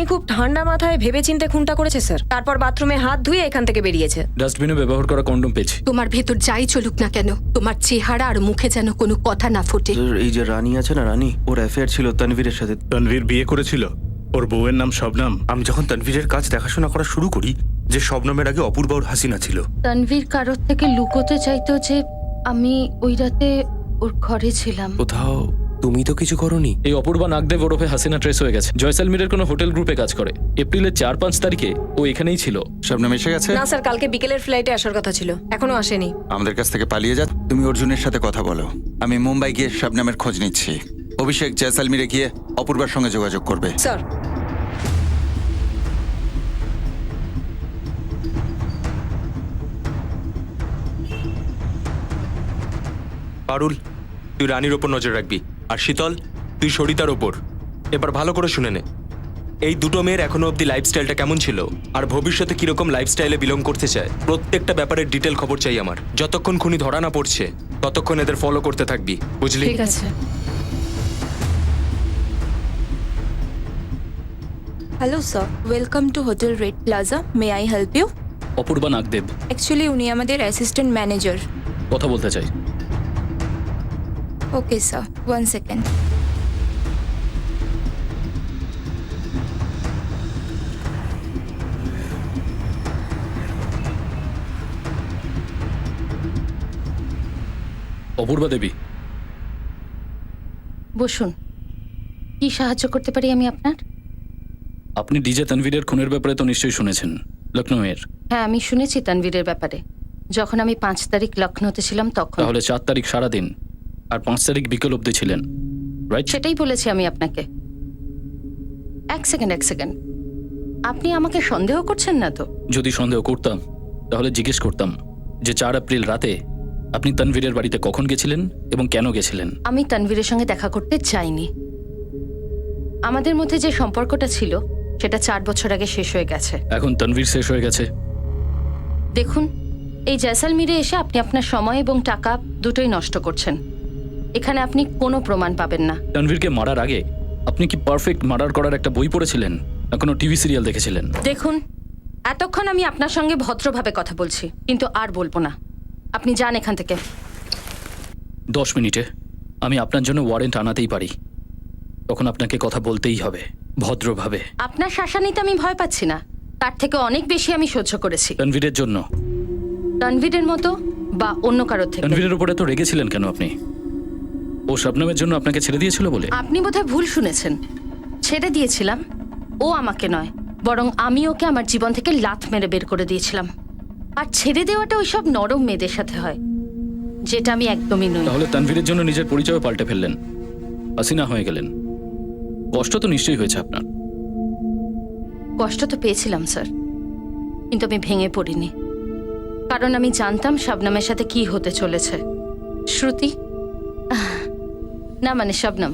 উনি খুব ঠান্ডা মাথায় ভেবেচিন্তে খুনটা করেছে স্যার। তারপর বাথরুমে হাত ধুয়ে এখান থেকে বেরিয়েছে। ডাস্টবিনে ব্যবহার করা কন্ডম পেয়েছি। তোমার ভেতর যাই চলুক না কেন, তোমার চেহারা আর মুখে যেন কোনো কথা না ফোটে। এই যে রানী আছে না, রানী, ওর অ্যাফেয়ার ছিল তানভীরের সাথে। তানভীর বিয়ে করেছিল, ওর বউয়ের নাম শবনম। আমি যখন তানভীরের কাজ দেখাশোনা করা শুরু করি, যে শবনমের আগে অপূর্বা ওর হাসিনা ছিল। তানভীর কারোর থেকে লুকোতে চাইতো যে আমি ওই রাতে ওর ঘরে ছিলাম। কোথাও তুমি তো কিছু করনি। এই অপূর্বা নাগদেব ওরফে হাসিনা ট্রেস হয়ে গেছে। জয়সালমীরের কোনো হোটেল গ্রুপে কাজ করে। এপ্রিলের ৪-৫ তারিখে ও এখানেই ছিল। শবনম এসে গেছে? না স্যার, কালকে বিকেলের ফ্লাইটে আসার কথা ছিল, এখনো আসেনি। আমাদের কাছ থেকে পালিয়ে যা। তুমি অর্জুনের সাথে কথা বলো, আমি মুম্বাই গিয়ে শবনমের খোঁজ নিচ্ছি। অভিষেক জয়সালমীরে গিয়ে অপূর্বার সঙ্গে যোগাযোগ করবে। স্যার, পারুল, তুই রানীর ওপর নজর রাখবি, আর শীতল তুই সরিতার ওপর। এবার ভালো করে শুনে নে, এই দুটো মেয়ের এখনো অব্দি লাইফস্টাইলটা কেমন ছিল আর ভবিষ্যতে কিরকম লাইফস্টাইলে বিলং করতে চায়, প্রত্যেকটা ব্যাপারের ডিটেল খবর চাই আমার। যতক্ষণ খুনি ধরা না পড়ছে ততক্ষণ এদের ফলো করতে থাকবি, বুঝলি? ঠিক আছে। Hello sir, welcome to hotel red plaza. May I help you? Apurba Nagdev, actually উনি আমাদের অ্যাসিস্ট্যান্ট ম্যানেজার। কথা বলতে চাই। Okay sir, 1 second. Apurba Devi, বসুন। কি সাহায্য করতে পারি আমি আপনার? আপনি ডিজে তানভীরের খুনের ব্যাপারে তো নিশ্চয়ই শুনেছেন, লখনৌয়ের। হ্যাঁ, আমি শুনেছি তানভীরের ব্যাপারে। যখন আমি 5 তারিখ লখনৌতে ছিলাম তখন। তাহলে 4 তারিখ সারাদিন আর 5 তারিখ বিকেল অবধি ছিলেন, রাইট? সেটাই বলেছি আমি আপনাকে। এক সেকেন্ড। আপনি আমাকে সন্দেহ করছেন না তো? যদি সন্দেহ করতাম তাহলে জিজ্ঞেস করতাম যে 4 এপ্রিল রাতে আপনি তানভীরের বাড়িতে কখন গেছিলেন এবং কেন গেছিলেন। আমি তানভীরের সঙ্গে দেখা করতে চাইনি। আমাদের মধ্যে যে সম্পর্কটা ছিল সেটা 4 বছর আগে শেষ হয়ে গেছে। এখন তানভীর শেষ হয়ে গেছে। দেখুন, এই জয়সালমীরে এসে আপনি আপনার সময় এবং টাকা দুটোই নষ্ট করছেন। এখানে আপনি কোনো প্রমাণ পাবেন না। তানভীরকে মারার আগে আপনি কি পারফেক্ট মার্ডার করার একটা বই পড়েছিলেন না কোনো টিভি সিরিয়াল দেখেছিলেন? দেখুন, এতক্ষণ আমি আপনার সঙ্গে ভদ্রভাবে কথা বলছি, কিন্তু আর বলবো না। আপনি যান এখান থেকে। 10 মিনিটে আমি আপনার জন্য ওয়ারেন্ট আনাতেই পারি, তখন আপনাকে কথা বলতেই হবে ভদ্রভাবে। আপনার শাসানিতে আমি ভয় পাচ্ছি না, তার থেকে অনেক বেশি আমি সহ্য করেছি। তানভীরের জন্য? তানভীরের মতো বা অন্য কারোর থেকে। তানভীরের উপরে তো রেগেছিলেন কেন আপনি? ও শবনমের জন্য আপনাকে ছেড়ে দিয়েছিল বলে? আপনি বোধহয় ভুল শুনেছেন। ছেড়ে দিয়েছিলাম ও আমাকে নয়, বরং আমি ওকে আমার জীবন থেকে লাথ মেরে বের করে দিয়েছিলাম। আর ছেড়ে দেওয়াটা ওইসব নরম মেয়েদের সাথে হয়, যেটা আমি একদমই নই। তাহলে তানভীরের জন্য নিজের পরিচয় পাল্টে ফেললেন, হাসিনা হয়ে গেলেন। কষ্ট তো নিশ্চয়ই হয়েছে আপনার। কষ্ট তো পেয়েছিলাম স্যার, কিন্তু আমি ভেঙে পড়িনি, কারণ আমি জানতাম শবনমের সাথে কি হতে চলেছে। শ্রুতি না, মানে শবনম,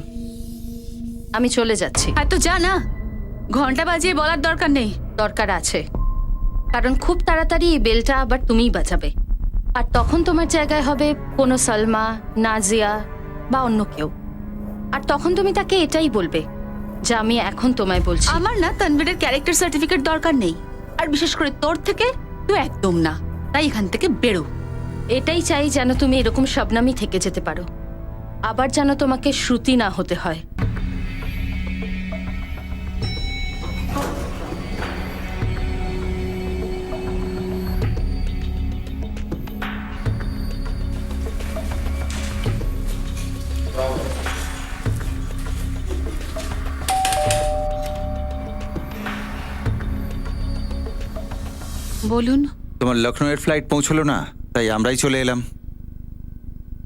আমি চলে যাচ্ছি। আর তো যা না, ঘন্টা বাজিয়ে বলার দরকার নেই। দরকার আছে, কারণ খুব তাড়াতাড়ি এই বেলটা আবার তুমিই বাজাবে, আর তখন তোমার জায়গায় হবে কোনো সালমা, নাজিয়া বা অন্য কেউ। আর তখন তুমি তাকে এটাই বলবে যা আমি এখন তোমায় বলছি। আমার না তানভীরের ক্যারেক্টার সার্টিফিকেট দরকার নেই, আর বিশেষ করে তোর থেকে তো একদম না। তাই এখান থেকে বেরো। এটাই চাই যেন তুমি এরকম শবনমই থেকে যেতে পারো, আবার যেন তোমাকে শ্রুতি না হতে হয়। বলুন। তোমার লখনৌয়ের ফ্লাইট পৌঁছলো না, তাই আমরাই চলে এলাম।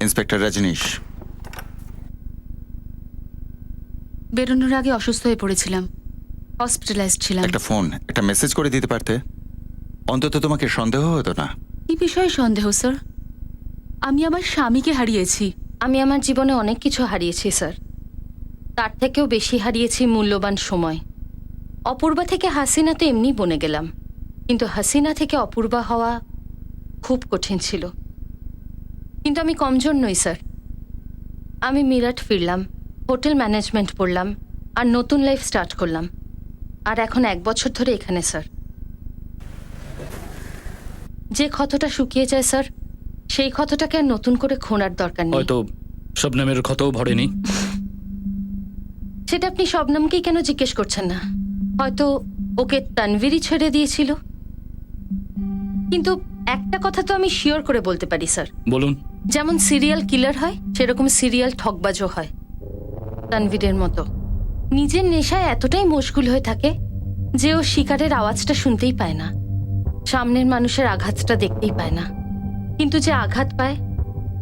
ইন্সপেক্টর রজনীশ। বেরোনোর আগে অসুস্থ হয়ে পড়েছিলাম, হসপিটালাইজড ছিলাম। একটা ফোন, একটা মেসেজ করে দিতে পারতে, অন্তত তোমাকে সন্দেহ হতো না। কি বিষয়ে সন্দেহ স্যার? আমি আমার স্বামীকে হারিয়েছি। আমি আমার জীবনে অনেক কিছু হারিয়েছি স্যার, তার থেকেও বেশি হারিয়েছি মূল্যবান সময়। অপূর্বা থেকে হাসিনা তো এমনি বনে গেলাম, কিন্তু হাসিনা থেকে অপূর্বা হওয়া খুব কঠিন ছিল। কিন্তু আমি কমজোর নই স্যার। আমি মিরাট ফিরলাম, হোটেল ম্যানেজমেন্ট পড়লাম, আর নতুন লাইফ স্টার্ট করলাম। আর এখন 1 বছর ধরে এখানে স্যার। যে ক্ষতটা শুকিয়ে যায় স্যার, সেই ক্ষতটাকে আর নতুন করে খোঁড়ার দরকার নেই। হয়তো শবনমের ক্ষতও ভরেনি। সেটা আপনি শবনমকেই কেন জিজ্ঞেস করছেন না? হয়তো ওকে তানভীরই ছেড়ে দিয়েছিল। কিন্তু একটা কথা তো আমি শিওর করে বলতে পারি স্যার, বলুন। যেমন সিরিয়াল কিলার হয় সেরকম সিরিয়াল ঠকবাজও হয়। তানভীরের মতো নিজের নেশায় এতটাই মশগুল হয়ে থাকে যে ও শিকারের আওয়াজটা শুনতেই পায় না, সামনের মানুষের আঘাতটা দেখতেই পায় না। কিন্তু যে আঘাত পায়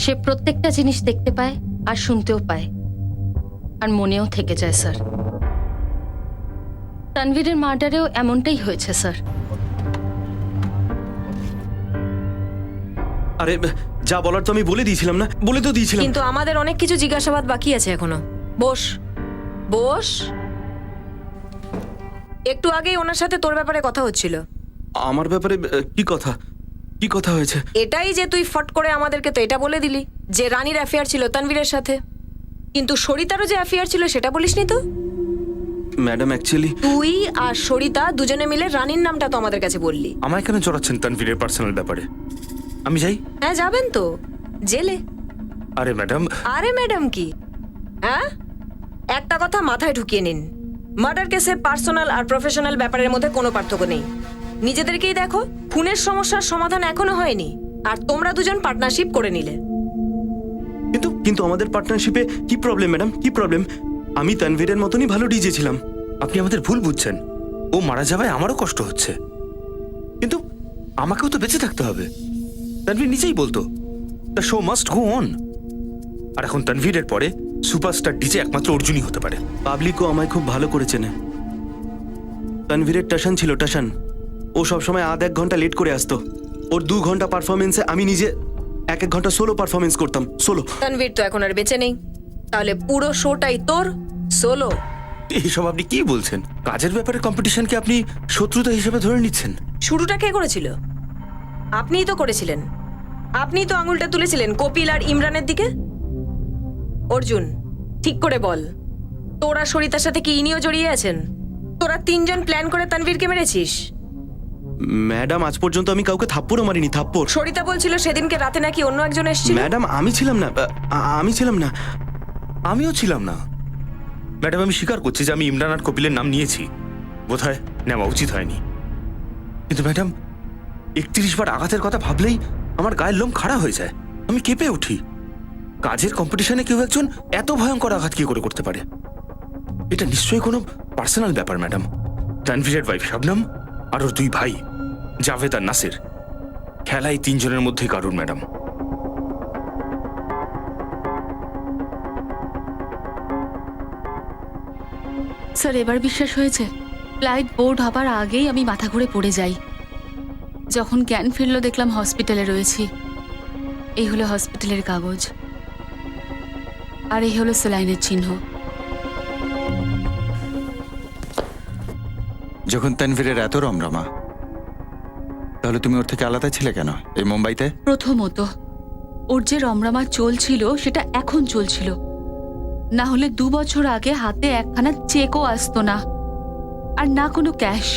সে প্রত্যেকটা জিনিস দেখতে পায় আর শুনতেও পায়, আর মনেও থেকে যায় স্যার। তানভীরের মার্ডারেও এমনটাই হয়েছে স্যার। আরে যা বলার তো আমি বলে দিয়েছিলাম না, বলে তো দিয়েছিলাম। কিন্তু আমাদের অনেক কিছু জিজ্ঞাসাবাদ বাকি আছে এখনো। বস বস। একটু আগেই ওনার সাথে তোর ব্যাপারে কথা হচ্ছিল। আমার ব্যাপারে কি কথা? কি কথা হয়েছে? এটাই যে তুই ফট করে আমাদেরকে তো এটা বলে দিলি যে রানীর অ্যাফেয়ার ছিল তানভীরের সাথে, কিন্তু সরিতারও যে অ্যাফেয়ার ছিল সেটা বলিসনি তো। ম্যাডাম অ্যাকচুয়ালি তুই আর সরিতা দুজনে মিলে রানীর নামটা তো আমাদের কাছে বললি। আমায় কেন জড়াচ্ছেন তানভীরের পার্সোনাল ব্যাপারে? আমি যাই। হ্যাঁ যাবেন তো জেলে। আরে ম্যাডাম, আরে ম্যাডাম কি? হ্যাঁ, একটা কথা মাথায় ঢুকিয়ে নিন, মার্ডার কেসে পার্সোনাল আর প্রফেশনাল ব্যাপারের মধ্যে কোনো পার্থক্য নেই। নিজেদেরকেই দেখো, খুনের সমস্যার সমাধান এখনো হয়নি আর তোমরা দুজন পার্টনারশিপ করে নিলে। কিন্তু আমাদের পার্টনারশিপে কি প্রবলেম ম্যাডাম? কি প্রবলেম? আমি তানভীরের মতনই ভালো ডিজে ছিলাম। আপনি আমাদের ভুল বুঝছেন। ও মারা যাওয়ায় আমারও কষ্ট হচ্ছে, কিন্তু আমাকেও তো বেঁচে থাকতে হবে। তানভীর নিজেই বলতো the show must go on. আর এখন তানভীরের পরে সুপারস্টার ডিজে একমাত্র অর্জুনই হতে পারে। পাবলিকও আমায় খুব ভালো করে চেনে। তানভীরের টাশন ছিল টাশন। ও সবসময় আধ 1 ঘন্টা লেট করে আসতো। ওর 2 ঘন্টা পারফরমেন্সে আমি নিজে 1 ঘন্টা সোলো পারফরমেন্স করতাম। সোলো। তানভীর তো এখন আর বেঁচে নেই, তাহলে পুরো শোটাই তোর সোলো। এইসব আপনি কি বলছেন? কাজের ব্যাপারে কম্পিটিশনকে আপনি শত্রুতা হিসেবে ধরে নিচ্ছেন? শুরুটা কে করেছিল? আপনিই তো করেছিলেন। আপনিই তো আঙুলটা তুলেছিলেন কপিল আর ইমরানের দিকে। অর্জুন, ঠিক করে বল, তোরা সরিতার সাথে কি ইনিও জড়িয়ে আছেন? তোরা 3 জন প্ল্যান করে তানভীরকে মেরেছিস। ম্যাডাম আজ পর্যন্ত আমি কাউকে থাপ্পড়ও মারিনি। থাপ্পড়? সরিতা বলছিল সেদিনকে রাতে নাকি অন্য একজন এসেছিল। ম্যাডাম আমি ছিলাম না। আমি ছিলাম না। আমিও ছিলাম না ম্যাডাম। আমি স্বীকার করছি যে আমি ইমরান আর কপিলের নাম নিয়েছি, বোধহয় নেওয়া উচিত হয়নি। কিন্তু ম্যাডাম, 31 বার আঘাতের কথা ভাবলেই আমার গায়ের লোম খাড়া হয়ে যায়। আমি কেঁপে উঠি। কাজের কম্পিটিশনে কেউ একজন এত ভয়ঙ্কর আঘাত কি করে করতে পারে? এটা নিশ্চয়ই কোনো পার্সোনাল ব্যাপার ম্যাডাম। তানভীরের ওয়াইফ শবনম আর ওর 2 ভাই জাভেদ আর নাসির, খেলা এই 3 জনের মধ্যেই কারণ ম্যাডাম। স্যার এবার বিশ্বাস হয়েছে? ফ্লাইট বোর্ড হবার আগেই আমি মাথা ঘুরে পড়ে যাই। যখন জ্ঞান ফিরল দেখলাম হসপিটালে রয়েছি। এই হলো হসপিটালের কাগজ, আর এই হলো স্যালাইনের চিহ্ন। যখন তানভীরের এত রমরমা, তাহলে তুমি ওর থেকে আলাদা ছিলে কেন এই মুম্বাইতে? প্রথমত, ওর যে রমরমা চলছিল সেটা এখন চলছিল, না হলে 2 বছর আগে হাতে একখানা চেকও আসতো না, আর না কোনো ক্যাশ।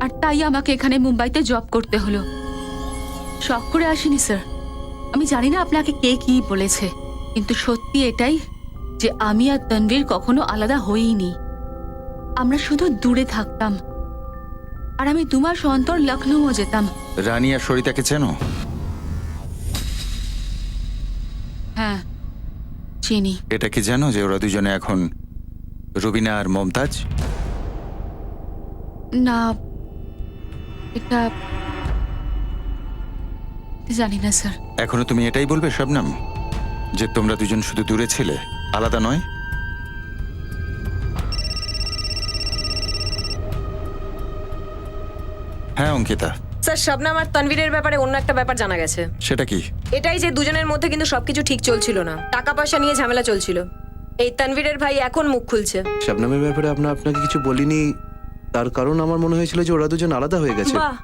আর তাই আমাকে এখানে মুম্বাইতে জব করতে হলো। শখ করে আসিনি স্যার। আমি জানি না আপনাকে কে কি বলেছে, কিন্তু সত্যি এটাই যে আমি আর তানভীর কখনো আলাদা হইনি। আমরা শুধু দূরে থাকতাম, আর আমি 2 মাস অন্তর লখনৌও যেতাম। রানী আর সরিতাকে চেনো? হ্যাঁ চিনি। এটা কি জানো যে ওরা দুজনে এখন রুবিনা আর মমতাজ? না, এটা জানি না স্যার। এখনো তুমি এটাই বলবে শবনম, যে তোমরা দুজন শুধু দূরে ছিলে, আলাদা নয়? হ্যাঁ অঙ্কিতা। স্যার, শবনম আর তানভীরের ব্যাপারে অন্য একটা ব্যাপার জানা গেছে। সেটা কি? এটাই যে দুজনের মধ্যে কিন্তু সবকিছু ঠিক চলছিল না, টাকা পয়সা নিয়ে ঝামেলা চলছিল। এই তানভীরের ভাই এখন মুখ খুলছে। শবনমের ব্যাপারে আপনাকে কিছু বলিনি, তার কারণ আমার মনে হয়েছিল যে ওরা দুজন আলাদা হয়ে গেছে। বাহ,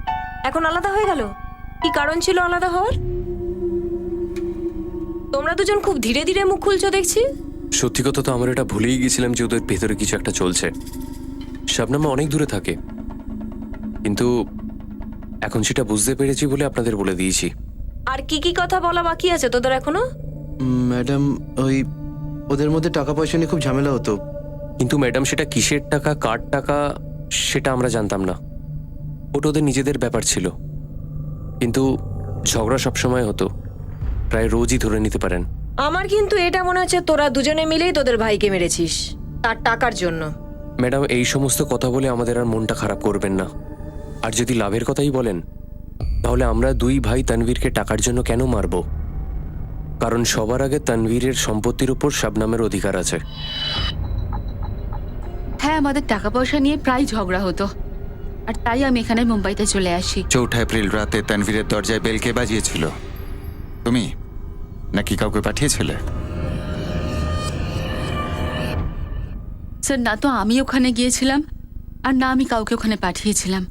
এখন আলাদা হয়ে গেল? কি কারণ ছিল আলাদা হওয়ার? তোমরা দুজন খুব ধীরে ধীরে মুখ খুলছো দেখছি। সত্যি কথা তো আমার এটা ভুলেই গেছিলাম যে ওদের ভেতরে কিছু একটা চলছে। শবনম অনেক দূরে থাকে, কিন্তু এখন সেটা বুঝতে পেরেছি বলে আপনাদের বলে দিয়েছি। আর কি কি কথা বলা বাকি আছে তোদের এখনো? ম্যাডাম, ওই ওদের মধ্যে টাকা পয়সা নিয়ে খুব ঝামেলা হতো। কিন্তু ম্যাডাম, সেটা কিসের টাকা, কার টাকা, সেটা আমরা জানতাম না। ওটা ওদের নিজেদের ব্যাপার ছিল। কিন্তু ঝগড়া সবসময় হতো, প্রায় রোজই ধরে নিতে পারেন। আমার কিন্তু এটা মনে হচ্ছে তোরা দুজনে মিলেই তোদের ভাইকে মেরেছিস তার টাকার জন্য। ম্যাডাম, এই সমস্ত কথা বলে আমাদের আর মনটা খারাপ করবেন না। আর যদি লাভের কথাই বলেন, তাহলে আমরা দুই ভাই তানভীরকে টাকার জন্য কেন মারব? কারণ সবার আগে তানভীরের সম্পত্তির উপর শবনমের অধিকার আছে। হ্যাঁ, আমাদের টাকা পয়সা নিয়ে প্রায় ঝগড়া হতো, আর তাই আমি এখানে মুম্বাইতে চলে আসি। 4 এপ্রিল রাতে তানভীরের দরজায় বেল কে বাজিয়েছিল? তুমি নাকি কাউকে পাঠিয়েছিলে? স্যার, না তো আমি ওখানে গিয়েছিলাম, আর না আমি কাউকে ওখানে পাঠিয়েছিলাম।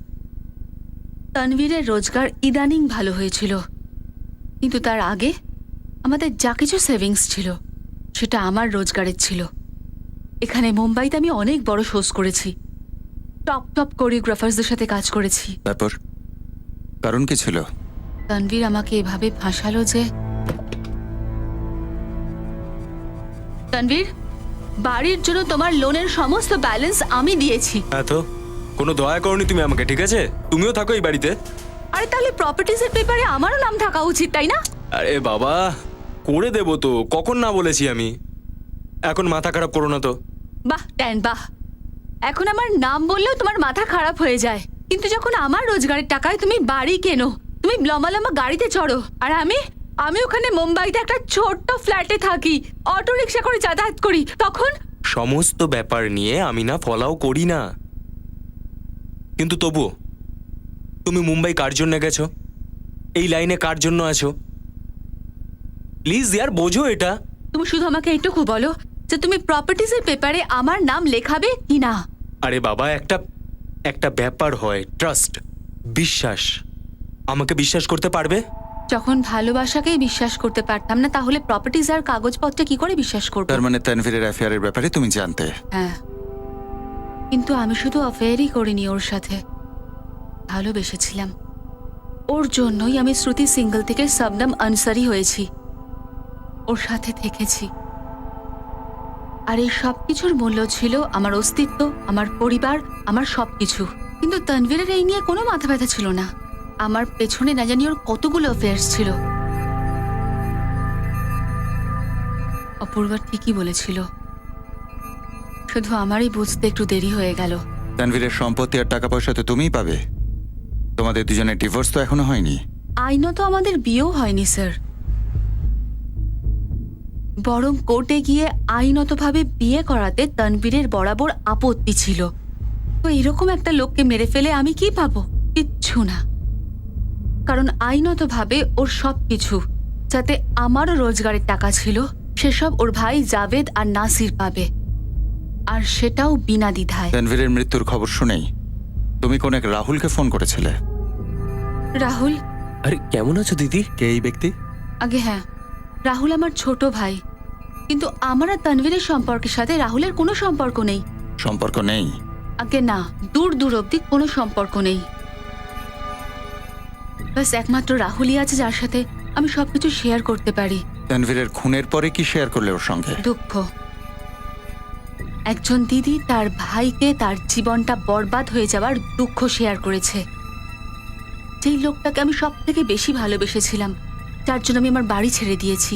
তানভীরের রোজগার ইদানিং ভালো হয়েছিল, কিন্তু তার আগে আমাদের যা কিছু সেভিংস ছিল সেটা আমার রোজগারের ছিল। এখানে মুম্বাইতে আমি অনেক বড় শোজ করেছি, টপ টপ কোরিওগ্রাফার্সদের সাথে কাজ করেছি। তারপর কারণ কি ছিল? তানভীর আমাকে এভাবে ফাঁসালো যে, তানভীর, বাড়ির জন্য তোমার লোনের সমস্ত ব্যালেন্স আমি দিয়েছি। হ্যাঁ, তো কোনো দয়া করনি তুমি আমাকে, ঠিক আছে? তুমিও থাকো এই বাড়িতে। আরে তাহলে প্রপার্টিজের পেপারে আমারও নাম থাকা উচিত, তাই না? আরে বাবা, করে দেবো তো, কখন না বলেছি আমি? এখন মাথা খারাপ করো না তো। বাহ ট্যান, বাহ। এখন আমার নাম বললেও তোমার মাথা খারাপ হয়ে যায়, কিন্তু যখন আমার রোজগারের টাকায় তুমি বাড়ি কেনো, তুমি লম্বা লম্বা গাড়িতে চড়ো, আর আমি ওখানে মুম্বাইতে একটা ছোট্ট ফ্ল্যাটে থাকি, অটো রিক্সা করে যাতায়াত করি, তখন সমস্ত ব্যাপার নিয়ে আমি না ফলাও করি না, কিন্তু তবুও তুমি মুম্বাই কার জন্য গেছো? এই লাইনে কার জন্য আছো? প্লিজ ইয়ার, বোঝো এটা। তুমি শুধু আমাকে এইটুকু বলো যে তুমি প্রপার্টিজের পেপারে আমার নাম লেখাবে কি না। আরে বাবা, একটা ব্যাপার হয়, ট্রাস্ট, বিশ্বাস। আমাকে বিশ্বাস করতে পারবে? যখন ভালোবাসাকেই বিশ্বাস করতে পারতাম না, তাহলে প্রপার্টিজ আর কাগজপত্রে কি করে বিশ্বাস করবো? তার মানে তানভীরের অ্যাফেয়ারের ব্যাপারে তুমি জানতে? হ্যাঁ, কিন্তু আমি শুধু অ্যাফেয়ারই করিনি, ওর সাথে ভালোবেসেছিলাম। ওর জন্যই আমি শ্রুতি সিঙ্গল থেকে শবনম আনসারি হয়েছি, ওর সাথে থেকেছি। আর এই সব কিছুর মূল্য ছিল আমার অস্তিত্ব, আমার পরিবার, আমার সবকিছু। কিন্তু তানভীরের এই নিয়ে কোনো মাথা ব্যথা ছিল না। আমার পেছনে না জানি ওর কতগুলো অ্যাফেয়ার্স ছিল। অপূর্বা ঠিকই বলেছিল, শুধু আমারই বুঝতে একটু দেরি হয়ে গেল। তানভীরের সম্পত্তি আর টাকা পয়সা তো তুমিই পাবে। তোমাদের দুজনের ডিভোর্স তো এখনো হয়নি। আইনত আমাদের বিয়েও হয়নি স্যার, বরং কোর্টে গিয়ে আইনতভাবে বিয়ে করাতে তানভীরের বরাবর আপত্তি ছিল। তো এরকম একটা লোককে মেরে ফেলে আমি কি পাবো? কিচ্ছু না, কারণ আইনতভাবে ওর সবকিছু, যাতে আমারও রোজগারের টাকা ছিল, সেসব ওর ভাই জাভেদ আর নাসির পাবে, আর সেটাও বিনা দ্বিধায়। তানভীরের মৃত্যুর খবর শুনেই তুমি কোন এক রাহুলকে ফোন করেছিলে? রাহুল? আরে কেমন আছো দিদি? কে এই ব্যক্তি? আগে হ্যাঁ, রাহুল আমার ছোট ভাই, কিন্তু আমার আর তানভীরের সম্পর্কের সাথে রাহুলের কোনো সম্পর্ক নেই। সম্পর্ক নেই? আগে না, দূর দূর অব্দি কোনো সম্পর্ক নেই। ব্যাস একমাত্র রাহুলই আছে যার সাথে আমি সবকিছু শেয়ার করতে পারি। তানভীরের খুনের পরে কি শেয়ার করলে ওর সঙ্গে? দুঃখ। একজন দিদি তার ভাইকে তার জীবনটা বরবাদ হয়ে যাওয়ার দুঃখ শেয়ার করেছে। যেই লোকটাকে আমি সব থেকে বেশি ভালোবেসেছিলাম, যার জন্য আমি আমার বাড়ি ছেড়ে দিয়েছি,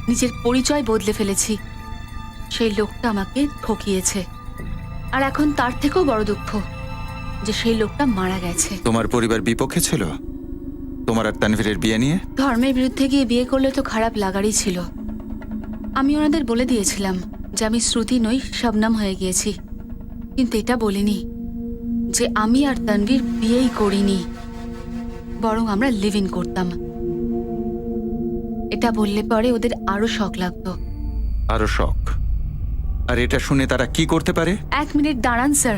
নিজের পরিচয় বদলে ফেলেছি, সেই লোকটা আমাকে ঠকিয়েছে। আর এখন তার থেকেও বড় দুঃখ যে সেই লোকটা মারা গেছে। তোমার পরিবার বিপক্ষে ছিল তোমার আর তানভীরের বিয়ে নিয়ে? ধর্মের বিরুদ্ধে গিয়ে বিয়ে করলে তো খারাপ লাগারই ছিল। আমি ওনাদের বলে দিয়েছিলাম যে আমি শ্রুতি নই, শবনম হয়ে গিয়েছি, কিন্তু এটা বলিনি যে আমি আর তানভীর বিয়েই করিনি, বরং আমরা লিভ ইন করতাম। এটা বললে পরে ওদের আরো শক লাগতো। আরো শখ? আর এটা শুনে তারা কি করতে পারে? 1 মিনিট দাঁড়ান স্যার,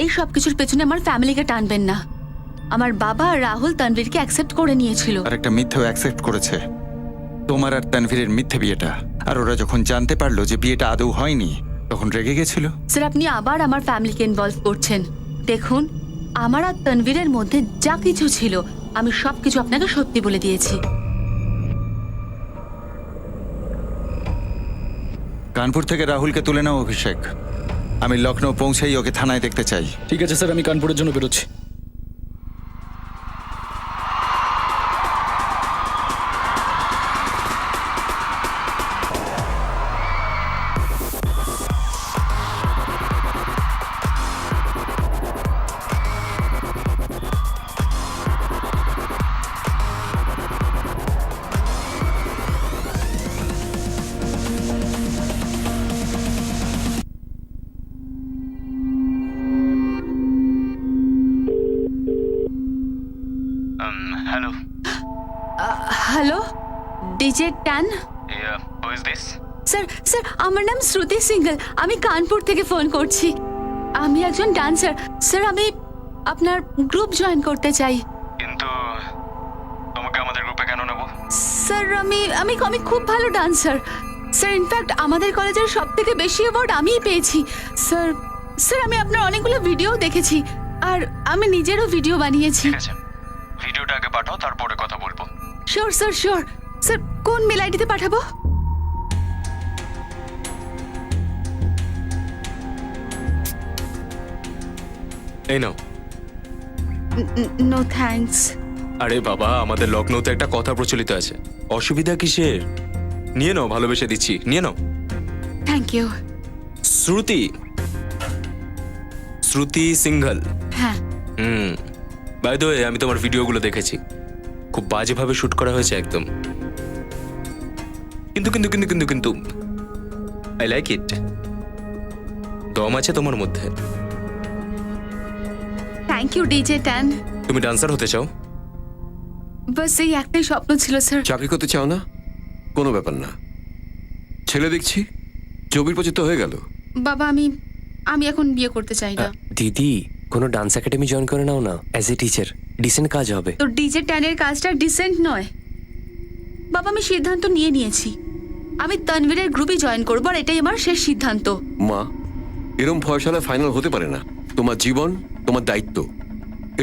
এই সব কিছুর পেছনে আমার ফ্যামিলিকে টানবেন না। আমার বাবা আর রাহুল তানভীরকে অ্যাকসেপ্ট করে নিয়েছিল। আর একটা মিথ্যেও অ্যাকসেপ্ট করেছে, তোমার আর তানভীরের মিথ্যে বিয়েটা। আর ওরা যখন জানতে পারলো যে বিয়েটা আদৌ হয়নি, তখন রেগে গেছিল। স্যার আপনি আবার আমার ফ্যামিলিকে ইনভলভ করছেন। দেখুন, আমার আর তানভীরের মধ্যে যা কিছু ছিল আমি সবকিছু আপনাকে সত্যি বলে দিয়েছি। কানপুর থেকে রাহুলকে তুলে নাও অভিষেক। আমি লখনৌ পৌঁছেই ওকে থানায় দেখতে চাই। ঠিক আছে স্যার, আমি কানপুরের জন্য বেরোচ্ছি। Hello, hello, DJ tan. Who is this? Sir sir আমার নাম শ্রুতি সিংঘল, আমি কানপুর থেকে ফোন করছি। আমি একজন ডান্সার স্যার, আমি আপনার গ্রুপ জয়েন করতে চাই। কিন্তু তোমাকে আমাদের গ্রুপে কেন নেব? স্যার আমি আমি আমি খুব ভালো ডান্সার স্যার। ইনফ্যাক্ট আমাদের কলেজের সব থেকে বেশি অ্যাওয়ার্ড আমিই পেয়েছি স্যার। স্যার আমি আপনার অনেকগুলো ভিডিও দেখেছি আর আমি নিজেরও ভিডিও বানিয়েছি। ঠিক আছে, ভিডিওটা আগে পাঠাও, তারপরে কথা বলবো। Sure sir, sure sir. কোন মেল আইডিতে পাঠাবো? এই নাও। No thanks. আরে বাবা, আমাদের লখনৌতে একটা কথা প্রচলিত আছে, অসুবিধা কিসের? নিয়ে নাও, ভালোবেসে দিচ্ছি, নিয়ে নাও। Thank you. শ্রুতি, শ্রুতি সিংঘল। হ্যাঁ, বাই দ্য ওয়ে, আমি তোমার ভিডিওগুলো দেখেছি, খুব বাজেভাবে শুট করা হয়েছে একদম। কিন্তু কিন্তু কিন্তু কিন্তু কিন্তু আই লাইক ইট। দম আছে তোমার মধ্যে। Thank you DJ Tan. তুমি ডান্সার হতে চাও? বাস এই একটাই স্বপ্ন ছিল স্যার। চাকরি করতে চাও না? কোনো ব্যাপার না। ছেলে দেখছি জবির পছন্দ হয়ে গেল। বাবা আমি এখন বিয়ে করতে চাই না। দিদি, কোনো ডান্স একাডেমি জয়েন করে নাও না, অ্যাজ এ টিচার ডিসেন্ট কাজ হবে। তো ডিজে ট্যানের কাজটা ডিসেন্ট নয় বাবা। আমি সিদ্ধান্ত নিয়ে নিয়েছি, আমি তানভীরের গ্রুপে জয়েন করবো আর এটাই আমার শেষ সিদ্ধান্ত। মা, এরম ফয়সালা ফাইনাল হতে পারে না। তোমার জীবন, তোমার দায়িত্ব,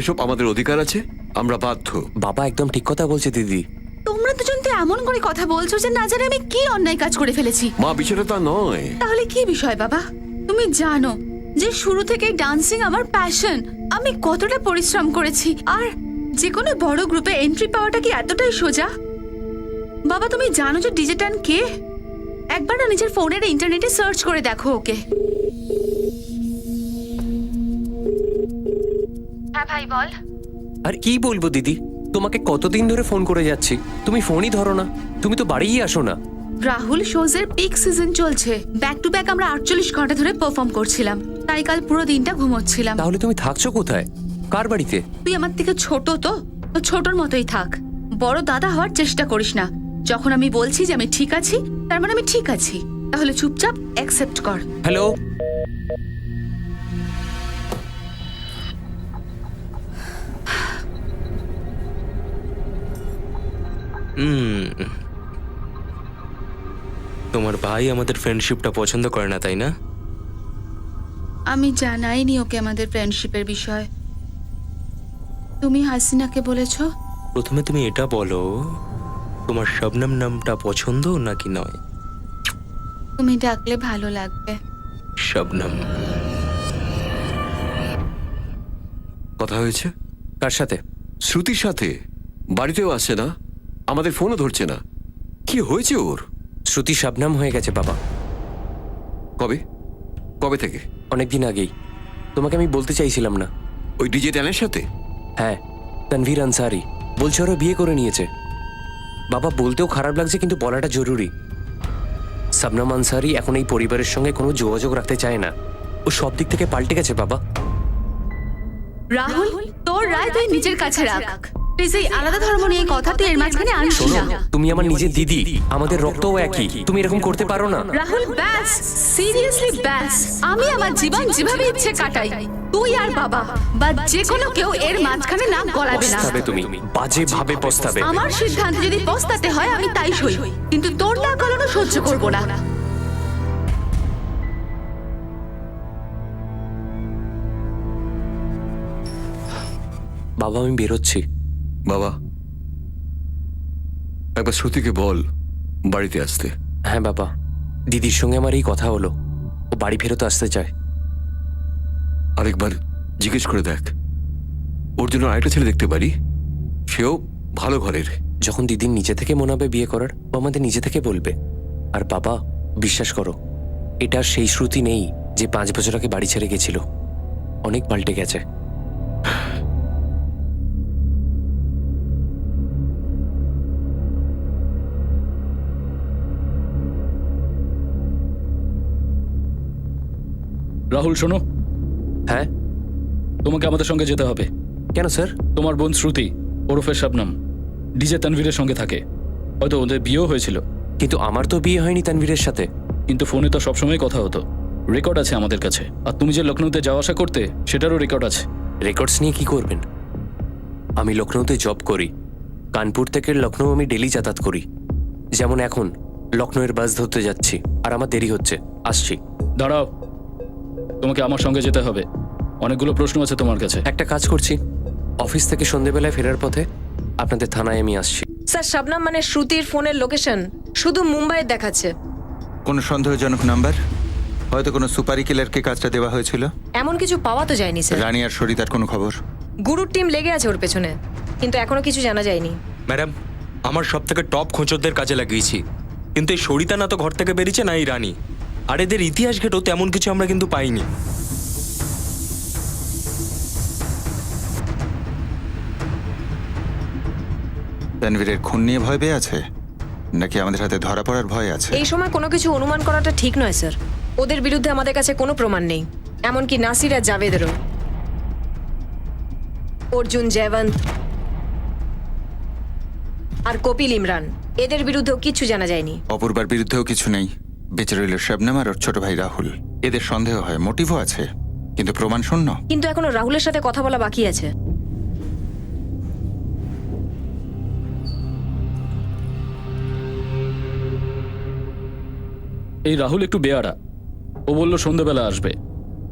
এসব আমাদের অধিকার আছে, আমরা বাধ্য। বাবা একদম ঠিক কথা বলছে দিদি। তোমরা দুজন তো এমন করে কথা বলছো যে না জানি আমি কি অন্যায় কাজ করে ফেলেছি। মা, বিষয়টা তা নয়। তাহলে কি বিষয় বাবা? তুমি জানো যে শুরু থেকে ডান্সিং আমার প্যাশন। আমি কতটা পরিশ্রম করেছি, আর যে কোনো বড় গ্রুপে এন্ট্রি পাওয়াটা কি এতটাই সোজা? বাবা তুমি জানো যে ডিজে ট্যান কে? একবার না নিজের ফোনের ইন্টারনেটে সার্চ করে দেখো ওকে। হ্যাঁ ভাই বল। আর কি বলবো দিদি, তোমাকে কতদিন ধরে ফোন করে যাচ্ছি, তুমি ফোনই ধরো না। তুমি তো বাড়িই আসো না। রাহুল, শোজের পিক সিজন চলছে, ব্যাক টু ব্যাক আমরা 48 ঘন্টা ধরে পারফর্ম করছিলাম, তাই কাল পুরো দিনটা ঘুমোচ্ছিলাম। তাহলে তুমি থাকছো কোথায়, কার বাড়িতে? তুই আমার থেকে ছোট, তো ছোটর মতোই থাক, বড় দাদা হওয়ার চেষ্টা করিস না। যখন আমি বলছি যে আমি ঠিক আছি, তার মানে আমি ঠিক আছি, তাহলে চুপচাপ অ্যাকসেপ্ট কর। হ্যালো, তোমার ভাই আমাদের ফ্রেন্ডশিপটা পছন্দ করে না, তাই না? আমি জানাইনি ওকে আমাদের ফ্রেন্ডশিপের বিষয়। তুমি হাসিনাকে বলেছ? প্রথমে তুমি এটা বলো, তোমার শবনম নামটা পছন্দ নাকি নয়? তুমি ডাকলে ভালো লাগবে। শবনম। কথা হয়েছে কার সাথে? শ্রুতির সাথে। বাড়িতেও আসছে না, আমাদের ফোনও ধরছে না। কি হয়েছে ওর? শ্রুতি শাবনাম হয়ে গেছে বাবা। কবে কবে থেকে? অনেকদিন আগেই। তোমাকে আমি বলতে চাইছিলাম না। ওই ডিজে ট্যানের সাথে? হ্যাঁ, তানভীর আনসারি বলছে ওরা বিয়ে করে নিয়েছে। বাবা বলতেও খারাপ লাগছে, কিন্তু বলাটা জরুরি। শাবনাম আনসারি এখন এই পরিবারের সঙ্গে কোনো যোগাযোগ রাখতে চায় না। ও সব দিক থেকে পাল্টে গেছে বাবা। রাহুল, তোর রায় তুই নিজের কাছে রাখ। প্লিজ এই আলাদা ধর্ম নিয়ে কথা তুই এর মাঝখানে আনিস শোনো, না। তুমি আমার নিজের দিদি, আমাদের রক্তও একই, তুমি এরকম করতে পারো না। রাহুল ব্যাস, সিরিয়াসলি ব্যাস। আমি আমার জীবন যেভাবে ইচ্ছে কাটাই, তুই আর বাবা বা যে কোনো কেউ এর মাঝখানে নাক গলাবে না। পস্তাবে তুমি, বাজে ভাবে পস্তাবে। আমার সিদ্ধান্তে যদি পস্তাতে হয় আমি তাই সই, কিন্তু তোর নাক গলানো সহ্য করব না। বাবা আমি বেরোচ্ছি। বাবা, একবার শ্রুতিকে বল বাড়িতে আসতে। হ্যাঁ বাবা, দিদির সঙ্গে আমার এই কথা হলো, ও বাড়ি ফেরত আসতে চায়। আরেকবার জিজ্ঞেস করে দেখ, ওর জন্য আরেকটা ছেলে দেখতে পারি, সেও ভালো ঘরের। যখন দিদির নিজে থেকে মনে হবে বিয়ে করার, ও আমাদের নিজে থেকে বলবে। আর বাবা বিশ্বাস করো, এটা আর সেই শ্রুতি নেই যে 5 বছর আগে বাড়ি ছেড়ে গেছিল। অনেক পাল্টে গেছে। রাহুল শোনো, হ্যাঁ তোমাকে আমাদের সঙ্গে যেতে হবে। কেন স্যার? তোমার বোন শ্রুতি ওরফে শবনম ডিজে তানভীরের সঙ্গে থাকে। হয়তো ওদের বিয়েও হয়েছিল, কিন্তু আমার তো বিয়ে হয়নি তানভীরের সাথে। কিন্তু ফোনে তো সবসময় কথা হতো। রেকর্ড আছে আমাদের কাছে। আর তুমি যে লখনৌতে যাওয়া আসা করতে, সেটারও রেকর্ড আছে। রেকর্ডস নিয়ে কি করবেন? আমি লখনৌতে জব করি। কানপুর থেকে লখনৌ আমি ডেলি যাতায়াত করি। যেমন এখন লখনৌয়ের বাস ধরতে যাচ্ছি, আর আমার দেরি হচ্ছে, আসছি। দাঁড়াও, তোমাকে আমার সঙ্গে যেতে হবে। অনেকগুলো প্রশ্ন আছে তোমার কাছে। একটা কাজ করছি, অফিস থেকে সন্ধেবেলায় ফেরার পথে আপনাদের থানায় আমি আসছি। স্যার, শবনম মানে শ্রুতির ফোনের লোকেশন শুধু মুম্বাইয়ে দেখাচ্ছে। কোনো সন্দেহজনক নাম্বার? হয়তো কোনো সুপারি কিলারকে কাজটা দেওয়া হয়েছিল। এমন কিছু পাওয়া তো যায়নি স্যার। রানী আর সরিতার কোনো খবর? গুরুর টিম লেগে আছে ওর পেছনে, কিন্তু এখনো কিছু জানা যায়নি। ম্যাডাম, আমার সব থেকে টপ খোঁচরদের কাজে লাগিয়েছি, কিন্তু এই সরিতা না তো ঘর থেকে বেরিয়েছে, না এই রানী। আর এদের ইতিহাস ঘেটো তেমন কিছু আমরা কিন্তু পাইনি। তানভীরের খুন নিয়ে ভয় পেয়ে আছে, নাকি আমাদের হাতে ধরা পড়ার ভয় আছে? এই সময় কোনো কিছু অনুমান করাটা ঠিক নয় স্যার। ওদের বিরুদ্ধে আমাদের কাছে কোনো প্রমাণ নেই, এমনকি নাসির আর জাভেদেরও। অর্জুন, জয়বন্ত আর কপিল ইমরান, এদের বিরুদ্ধেও কিছু জানা যায়নি। অপূর্বার বিরুদ্ধেও কিছু নেই। বেঁচে রইল শবনম আর ওর ছোট ভাই রাহুল। এদের সন্দেহ হয়, মোটিভও আছে, কিন্তু প্রমাণ শূন্য। কিন্তু এখনো রাহুলের সাথে কথা বলা বাকি আছে। এই রাহুল একটু বেয়ারা। ও বলল সন্ধ্যাবেলা আসবে।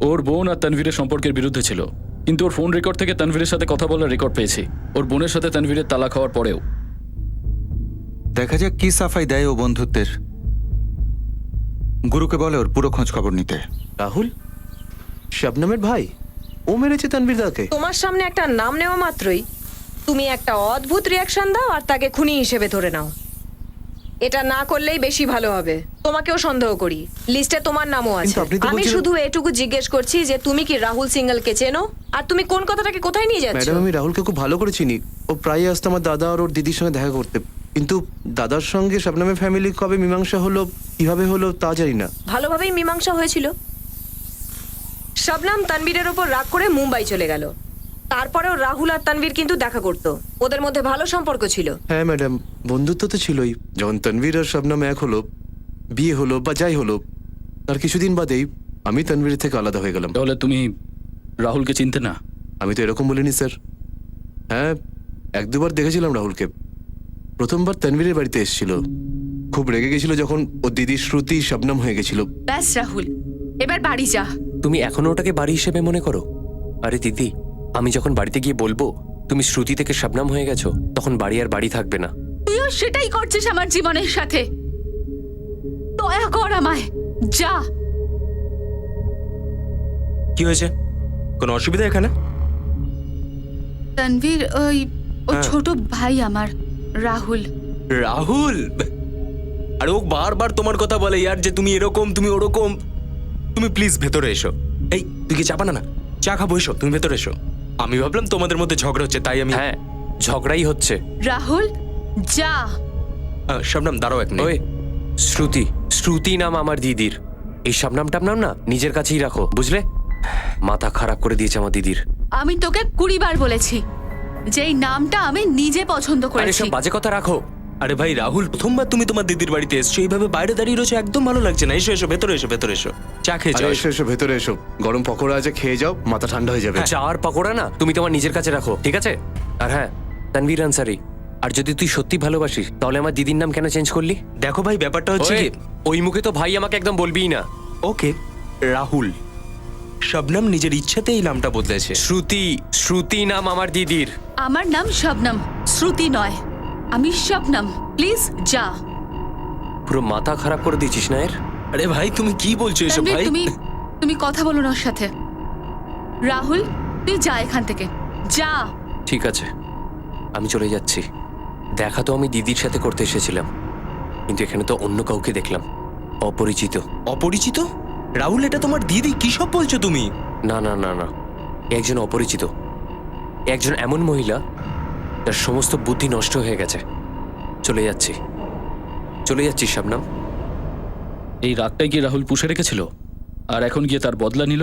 ওর বোন আর তানভীরের সম্পর্কের বিরুদ্ধে ছিল, কিন্তু ওর ফোন রেকর্ড থেকে তানভীরের সাথে কথা বলার রেকর্ড পেয়েছি। ওর বোনের সাথে তানভীরের তালাক হওয়ার পরেও। দেখা যাক কি সাফাই দেয় ও বন্ধুত্বের। গুরুকে বলে ওর পুরো খোঁজ খবর নিতে। রাহুল শবনমের ভাই, ও মেরেছে তানভীর দাকে? তোমার সামনে একটা নাম নেওয়া মাত্রই তুমি একটা অদ্ভুত রিয়াকশন দাও আর তাকে খুনি হিসেবে ধরে নাও। এটা না করলেই বেশি ভালো হবে। তোমাকেও সন্দেহ করি, লিস্টে তোমার নামও আছে। কিন্তু আপনি তো আমি বলছিলেন- শুধু এটুকু জিজ্ঞেস করছি যে তুমি কি রাহুল সিঙ্গলকে চেনো, আর তুমি কোন কথাটাকে কোথায় নিয়ে যাচ্ছ? ম্যাডাম, আমি রাহুলকে খুব ভালো করে চিনি। ও প্রায়ই আসতো আমার দাদা আর ওর দিদির সঙ্গে দেখা করতে। কিন্তু দাদার সঙ্গে শবনমের ফ্যামিলি কবে মীমাংসা হলো, কিভাবে হলো তা জানি না। ভালোভাবেই মীমাংসা হয়েছিল। শবনম তানভীরের ওপর রাগ করে মুম্বাই চলে গেল। তারপরেও রাহুল আর তানভীর কিন্তু দেখা করতো, ওদের মধ্যে ভালো সম্পর্ক ছিল। হ্যাঁ ম্যাডাম, বন্ধুত্ব তো ছিলই। যখন তানভীর আর শবনম এক হলো, বিয়ে হলো বা যাই হলো, তার কিছুদিন বাদেই আমি তানভীর থেকে আলাদা হয়ে গেলাম। তাহলে তুমি রাহুলকে চিনতে না? আমি তো এরকম বলিনি স্যার। হ্যাঁ, 1-2 বার দেখেছিলাম রাহুলকে। প্রথমবার তানভীরের বাড়িতে এসেছিল, খুব রেগে গেছিল যখন ওর দিদি শ্রুতি শবনম হয়ে গেছিল। ব্যাস রাহুল, এবার বাড়ি যা। তুমি এখনো ওটাকে বাড়ি হিসেবে মনে করো? আরে দিদি, আমি যখন বাড়িতে গিয়ে বলবো তুমি শ্রুতি থেকে শবনম হয়ে গেছো, তখন বাড়ি আর বাড়ি থাকবে না। তুইও সেটাই করছিস আমার জীবনের সাথে। দয়া কর আমায়, যা। কি হয়েছে? কোনো অসুবিধা এখানে? তানভীর ও হ্যাঁ। ছোট ভাই আমার, রাহুল। রাহুল? আর ও বারবার তোমার কথা বলে ইয়ার, যে তুমি এরকম, তুমি ওরকম। তুমি প্লিজ ভেতরে এসো। এই, তুই কি চা বানা না? চা খাবো, এসো, তুমি ভেতরে এসো। আমি ভাবলাম তোমাদের মধ্যে ঝগড়া হচ্ছে, তাই আমি। হ্যাঁ, ঝগড়াই হচ্ছে। রাহুল, যা। শবনম দাঁড়াও এক মিনিট। ওই শ্রুতি, শ্রুতি নাম আমার দিদির। এই শবনম টাবনাম না নিজের কাছেই রাখো, বুঝলে? মাথা খারাপ করে দিয়েছে আমার দিদির। আমি তোকে 20 বার বলেছি যে এই নামটা আমি নিজে পছন্দ আরে করেছি। সব বাজে কথা রাখো। আরে ভাই রাহুল, প্রথমবার তুমি তোমার দিদির বাড়িতে এসছো, এইভাবে বাইরে দাঁড়িয়ে রয়েছো, একদম ভালো লাগছে না। এসো এসো, ভেতরে এসো, ভেতরে এসো, চা খেয়ে আরে যাও। এসো এসো, ভেতরে এসো। গরম পকোড়া আছে, খেয়ে যাও, মাথা ঠান্ডা হয়ে যাবে। চা আর পকোড়া না তুমি তোমার নিজের কাছে রাখো, ঠিক আছে? আর হ্যাঁ, তানভীর আনসারি, আর যদি তুই সত্যি ভালোবাসিস তাহলে আমার দিদির নাম কেন চেঞ্জ করলি? দেখো ভাই, ব্যাপারটা হচ্ছে ওই, কি, ওই মুখে তো ভাই আমাকে একদম বলবিই না। ওকে রাহুল, শবনম নিজের ইচ্ছাতে এই নামটা বদলেছে। শ্রুতি, শ্রুতি নাম আমার দিদির। আমার নাম শবনম, শ্রুতি নয়। আমি শবনম, প্লিজ যা। পুরো মাথা খারাপ করে দিয়েছিস না এর? আরে ভাই তুমি কি বলছো এসব তানভীর, ভাই? তুমি কথা বলো না ওর সাথে। রাহুল, তুই যা এখান থেকে, যা। ঠিক আছে, আমি চলে যাচ্ছি। দেখা তো আমি দিদির সাথে করতে এসেছিলাম, কিন্তু এখানে তো অন্য কাউকে দেখলাম, অপরিচিত। অপরিচিত? রাহুল, এটা তোমার দিদি, কি সব বলছো তুমি? না না না না, একজন অপরিচিত, একজন এমন মহিলা যার সমস্ত বুদ্ধি নষ্ট হয়ে গেছে। চলে যাচ্ছি, চলে যাচ্ছি শবনম। এই রাগটাই কি রাহুল পুষে রেখেছিল, আর এখন গিয়ে তার বদলা নিল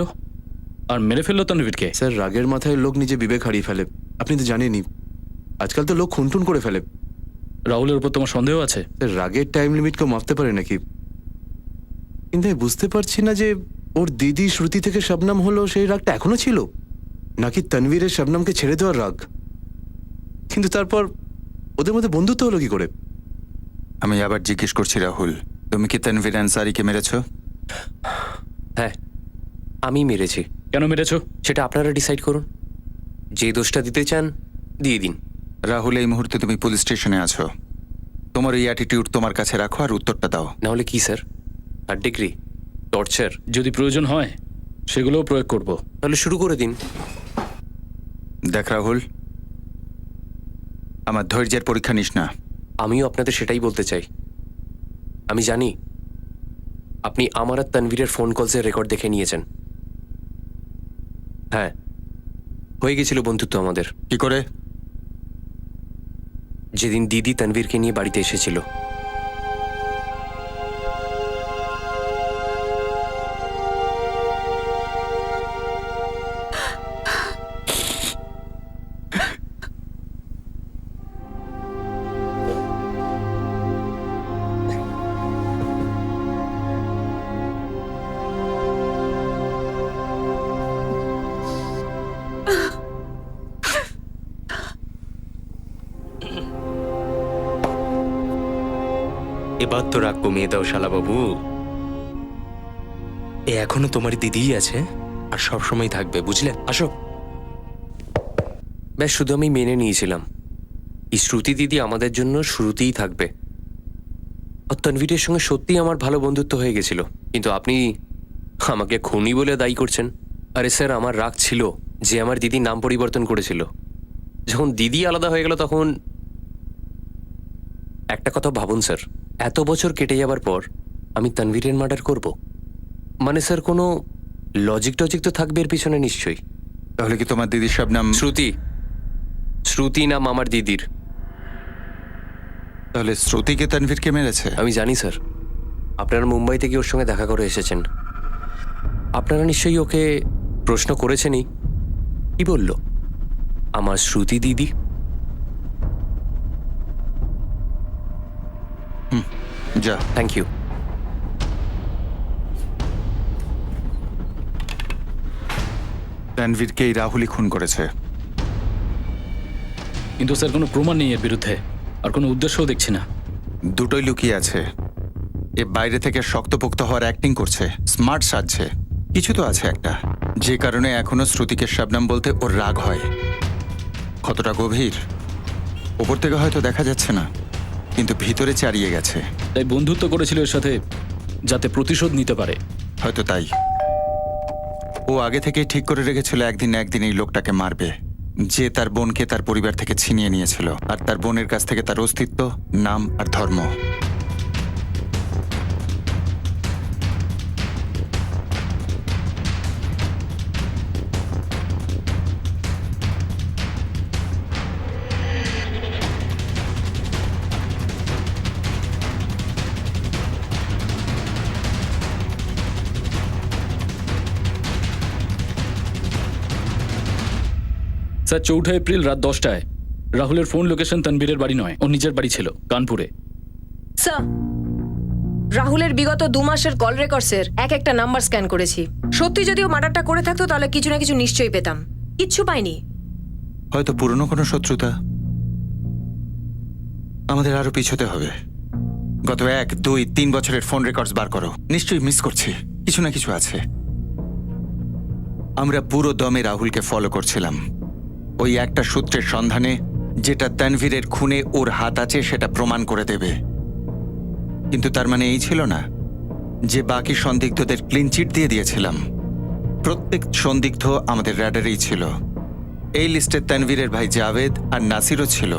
আর মেরে ফেললো তানভীরকে? স্যার, রাগের মাথায় লোক নিজে বিবেক হারিয়ে ফেলে, আপনি তো জানেনই। আজকাল তো লোক খুনটুন করে ফেলে। রাহুলের উপর তোমার সন্দেহ আছে? স্যার, রাগের টাইম লিমিট কেউ মাপতে পারে নাকি? কিন্তু আমি বুঝতে পারছি না যে ওর দিদি শ্রুতি থেকে শবনম হলো, সেই রাগটা এখনো ছিল, নাকি তানভীরের শবনমকে ছেড়ে দেওয়ার রাগ। কিন্তু তারপর ওদের মধ্যে বন্ধুত্ব হলো কি করে? আমি আবার জিজ্ঞেস করছি রাহুল, তুমি কি তানভীর আনসারিকে মেরেছো? হ্যাঁ, আমি মেরেছি। কেন মেরেছো? সেটা আপনারা ডিসাইড করুন। যে দোষটা দিতে চান দিয়ে দিন। রাহুল, এই মুহূর্তে তুমি পুলিশ স্টেশনে আছো। তোমার এই অ্যাটিটিউড তোমার কাছে রাখো আর উত্তরটা দাও। না হলে কি স্যার? আর ডিগ্রি, টর্চার? যদি প্রয়োজন হয় সেগুলোও প্রয়োগ করব। তাহলে শুরু করে দিন। দেখ রাহুল, আমার ধৈর্যের পরীক্ষা নিস না। আমিও আপনাদের সেটাই বলতে চাই। আমি জানি আপনি আমার আর তানভীরের ফোন কলসের রেকর্ড দেখে নিয়েছেন। হ্যাঁ, হয়ে গেছিল বন্ধুত্ব আমাদের। কি করে? যেদিন দিদি তানভীরকে নিয়ে বাড়িতে এসেছিল। এবার তো রাগ কমিয়ে দাও শালা বাবু। এ এখনো তোমার দিদিই আছে আর সব সময় থাকবে, বুঝলে? আসো। ব্যাস, শুধু আমি মেনে নিয়েছিলাম এই শ্রুতি দিদি আমাদের জন্য শুরুতেই থাকবে। আর তানভীরের সঙ্গে সত্যিই আমার ভালো বন্ধুত্ব হয়ে গেছিল, কিন্তু আপনি আমাকে খুনি বলে দায়ী করছেন। আরে স্যার, আমার রাগ ছিল যে আমার দিদি নাম পরিবর্তন করেছিল। যখন দিদি আলাদা হয়ে গেল তখন একটা কথা ভাবুন স্যার, এত বছর কেটে যাবার পর আমি তানভীরের মার্ডার করব? মানে স্যার, কোনো লজিক টজিক তো থাকবে এর পিছনে নিশ্চয়ই। তাহলে কি তোমার দিদির শবনম? শ্রুতি, শ্রুতি নাম আমার দিদির। তাহলে শ্রুতিকে তানভীরকে মেরেছে? আমি জানি স্যার, আপনারা মুম্বাই থেকে ওর সঙ্গে দেখা করে এসেছেন। আপনারা নিশ্চয়ই ওকে প্রশ্ন করেছেনই। কি বলল? আমার শ্রুতি দিদি। যা। Thank you. তানভীরকে এই রাহুলই খুন করেছে। কিন্তু স্যার, কোনো প্রমাণ নেই এর বিরুদ্ধে, আর কোনো উদ্দেশ্যও দেখছি না। দুটোই লুকিয়ে আছে। এ বাইরে থেকে শক্তপোক্ত হওয়ার অ্যাক্টিং করছে, স্মার্ট সাজছে। কিছু তো আছে একটা, যে কারণে এখনো শ্রুতিকে শবনম বলতে ওর রাগ হয়। কতটা গভীর ওপর থেকে হয়তো দেখা যাচ্ছে না, কিন্তু ভিতরে চারিয়ে গেছে। তাই বন্ধুত্ব করেছিল এর সাথে, যাতে প্রতিশোধ নিতে পারে। হয়তো তাই ও আগে থেকেই ঠিক করে রেখেছিল একদিন না একদিন এই লোকটাকে মারবে, যে তার বোনকে তার পরিবার থেকে ছিনিয়ে নিয়েছিল, আর তার বোনের কাছ থেকে তার অস্তিত্ব, নাম আর ধর্ম। স্যার, 4 এপ্রিল রাত 10টায় রাহুলের ফোন লোকেশন তানভীরের বাড়ি নয়, ওর নিজের বাড়ি ছিল কানপুরে। স্যার, রাহুলের বিগত 2 মাসের কল রেকর্ডসের এক একটা নাম্বার স্ক্যান করেছি। সত্যি যদিও মার্ডারটা করে থাকতো তাহলে কিছু না কিছু নিশ্চয়ই পেতাম, কিচ্ছু পাইনি। হয়তো পুরনো কোনো শত্রুতা। আমাদের আরো পিছোতে হবে। গত 1, 2, 3 বছরের ফোন রেকর্ডস বার করো, নিশ্চয়ই মিস করছি, কিছু না কিছু আছে। আমরা পুরো দমে রাহুলকে ফলো করছিলাম ওই একটা সূত্রের সন্ধানে, যেটা তানভীরের খুনে ওর হাত আছে সেটা প্রমাণ করে দেবে। কিন্তু তার মানে এই ছিল না যে বাকি সন্দিগ্ধদের ক্লিন চিট দিয়ে দিয়েছিলাম। প্রত্যেক সন্দিগ্ধ আমাদের র্যাডারেই ছিল। এই লিস্টে তানভীরের ভাই জাভেদ আর নাসিরও ছিল।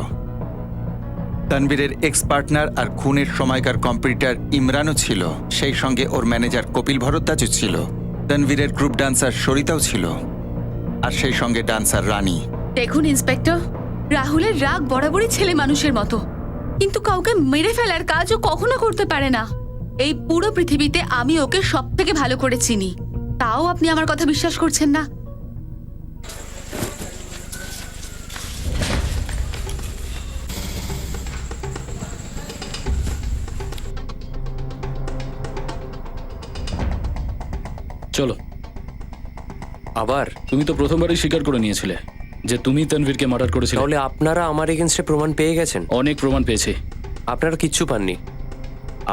তানভীরের এক্স পার্টনার আর খুনের সময়কার কম্পিউটার ইমরানও ছিল, সেই সঙ্গে ওর ম্যানেজার কপিল ভরদ্বাজও ছিল। তানভীরের গ্রুপ ডান্সার সরিতাও ছিল, আর সেই সঙ্গে ডান্সার রানী। দেখুন ইন্সপেক্টর, রাহুলের রাগ বরাবরই ছেলে মানুষের মতো, কিন্তু কাউকে মেরে ফেলার কাজও কখনো করতে পারে না। এই পুরো পৃথিবীতে আমি ওকে সব থেকে ভালো করে চিনি, তাও আপনি আমার কথা বিশ্বাস করছেন না। চলো। আবার তুমি তো প্রথমবারই স্বীকার করে নিয়েছিলে যে তুমি তানভীরকে মার্ডার করেছিলে। তাহলে আপনারা আমার এগেনস্টে প্রমাণ পেয়ে গেছেন? অনেক প্রমাণ পেয়েছি। আপনারা কিচ্ছু পাননি।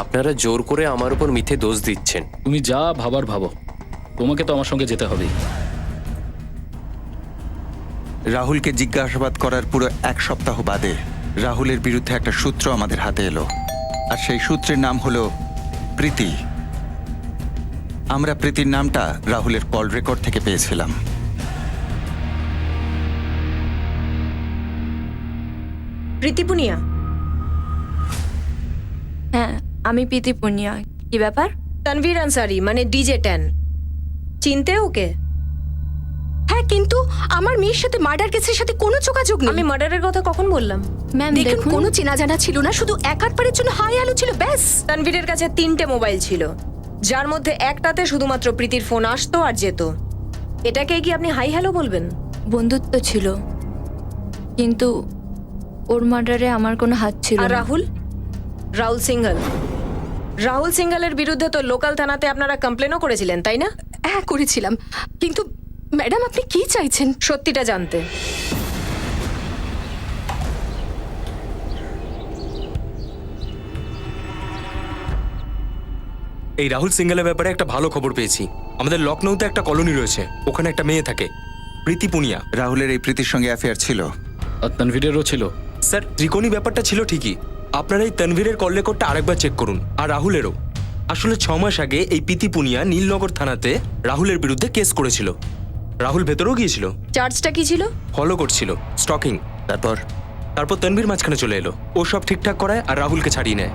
আপনারা জোর করে আমার উপর মিথ্যে দোষ দিচ্ছেন। তুমি যা ভাবার ভাবো, তোমাকে তো আমার সঙ্গে যেতে হবেই। রাহুলকে জিজ্ঞাসাবাদ করার পুরো 1 সপ্তাহ বাদে রাহুলের বিরুদ্ধে একটা সূত্র আমাদের হাতে এলো, আর সেই সূত্রের নাম হলো প্রীতি। আমরা প্রীতির নামটা রাহুলের কল রেকর্ড থেকে পেয়েছিলাম। প্রীতি পুনিয়া? হ্যাঁ, আমি প্রীতি পুনিয়া। কি ব্যাপার? তানভীর আনসারি মানে ডিজে 10, চিনতে ওকে? হ্যাঁ, কিন্তু আমার মেয়ের সাথে মার্ডার কেসের সাথে কোনো যোগাযোগ নেই। আমি মার্ডারের কথা কখন বললাম? ম্যাম দেখুন, কোনো চেনা জানা ছিল না, শুধু এক আধবারের জন্য হাই হ্যালো ছিল, ব্যাস। তানভীরের কাছে 3টে মোবাইল ছিল, যার মধ্যে একটাতে শুধুমাত্র প্রীতির ফোন আসতো আর যেত। এটাকে কি আপনি হাই হ্যালো বলবেন? বন্ধুত্ব ছিল, কিন্তু ওর মার্ডারে আমার কোনো হাত ছিল আর না। রাহুল? রাহুল সিংঘল? রাহুল সিংঘলের বিরুদ্ধে তো লোকাল থানাতে আপনারা কমপ্লেনও করেছিলেন, তাই না? হ্যাঁ, করেছিলাম, কিন্তু ম্যাডাম আপনি কি চাইছেন? সত্যিটা জানতে। এই রাহুল সিঙ্গেলের ব্যাপারে একটা ভালো খবর পেয়েছি। আমাদের লখনৌতে একটা কলোনি রয়েছে, ওখানে একটা মেয়ে থাকে, প্রীতি পুনিয়া। রাহুলের এই প্রীতির সঙ্গে অ্যাফেয়ার ছিল। আর তানভীরেরও ছিল। স্যার, ত্রিকোণী ব্যাপারটা ছিল ঠিকই। আপনারা এই তানভীরের কল রেকর্ডটা আরেকবার চেক করুন, আর রাহুলেরও। আসলে 6 মাস আগে এই প্রীতি পুনিয়া নীলনগর থানাতে রাহুলের বিরুদ্ধে কেস করেছিল। রাহুল ভেতরেও গিয়েছিল, চার্জটা কি ছিল? ফলো করছিল, স্টকিং। তারপর তারপর তানভীর মাঝখানে চলে এলো, ও সব ঠিকঠাক করায় আর রাহুলকে ছাড়িয়ে নেয়।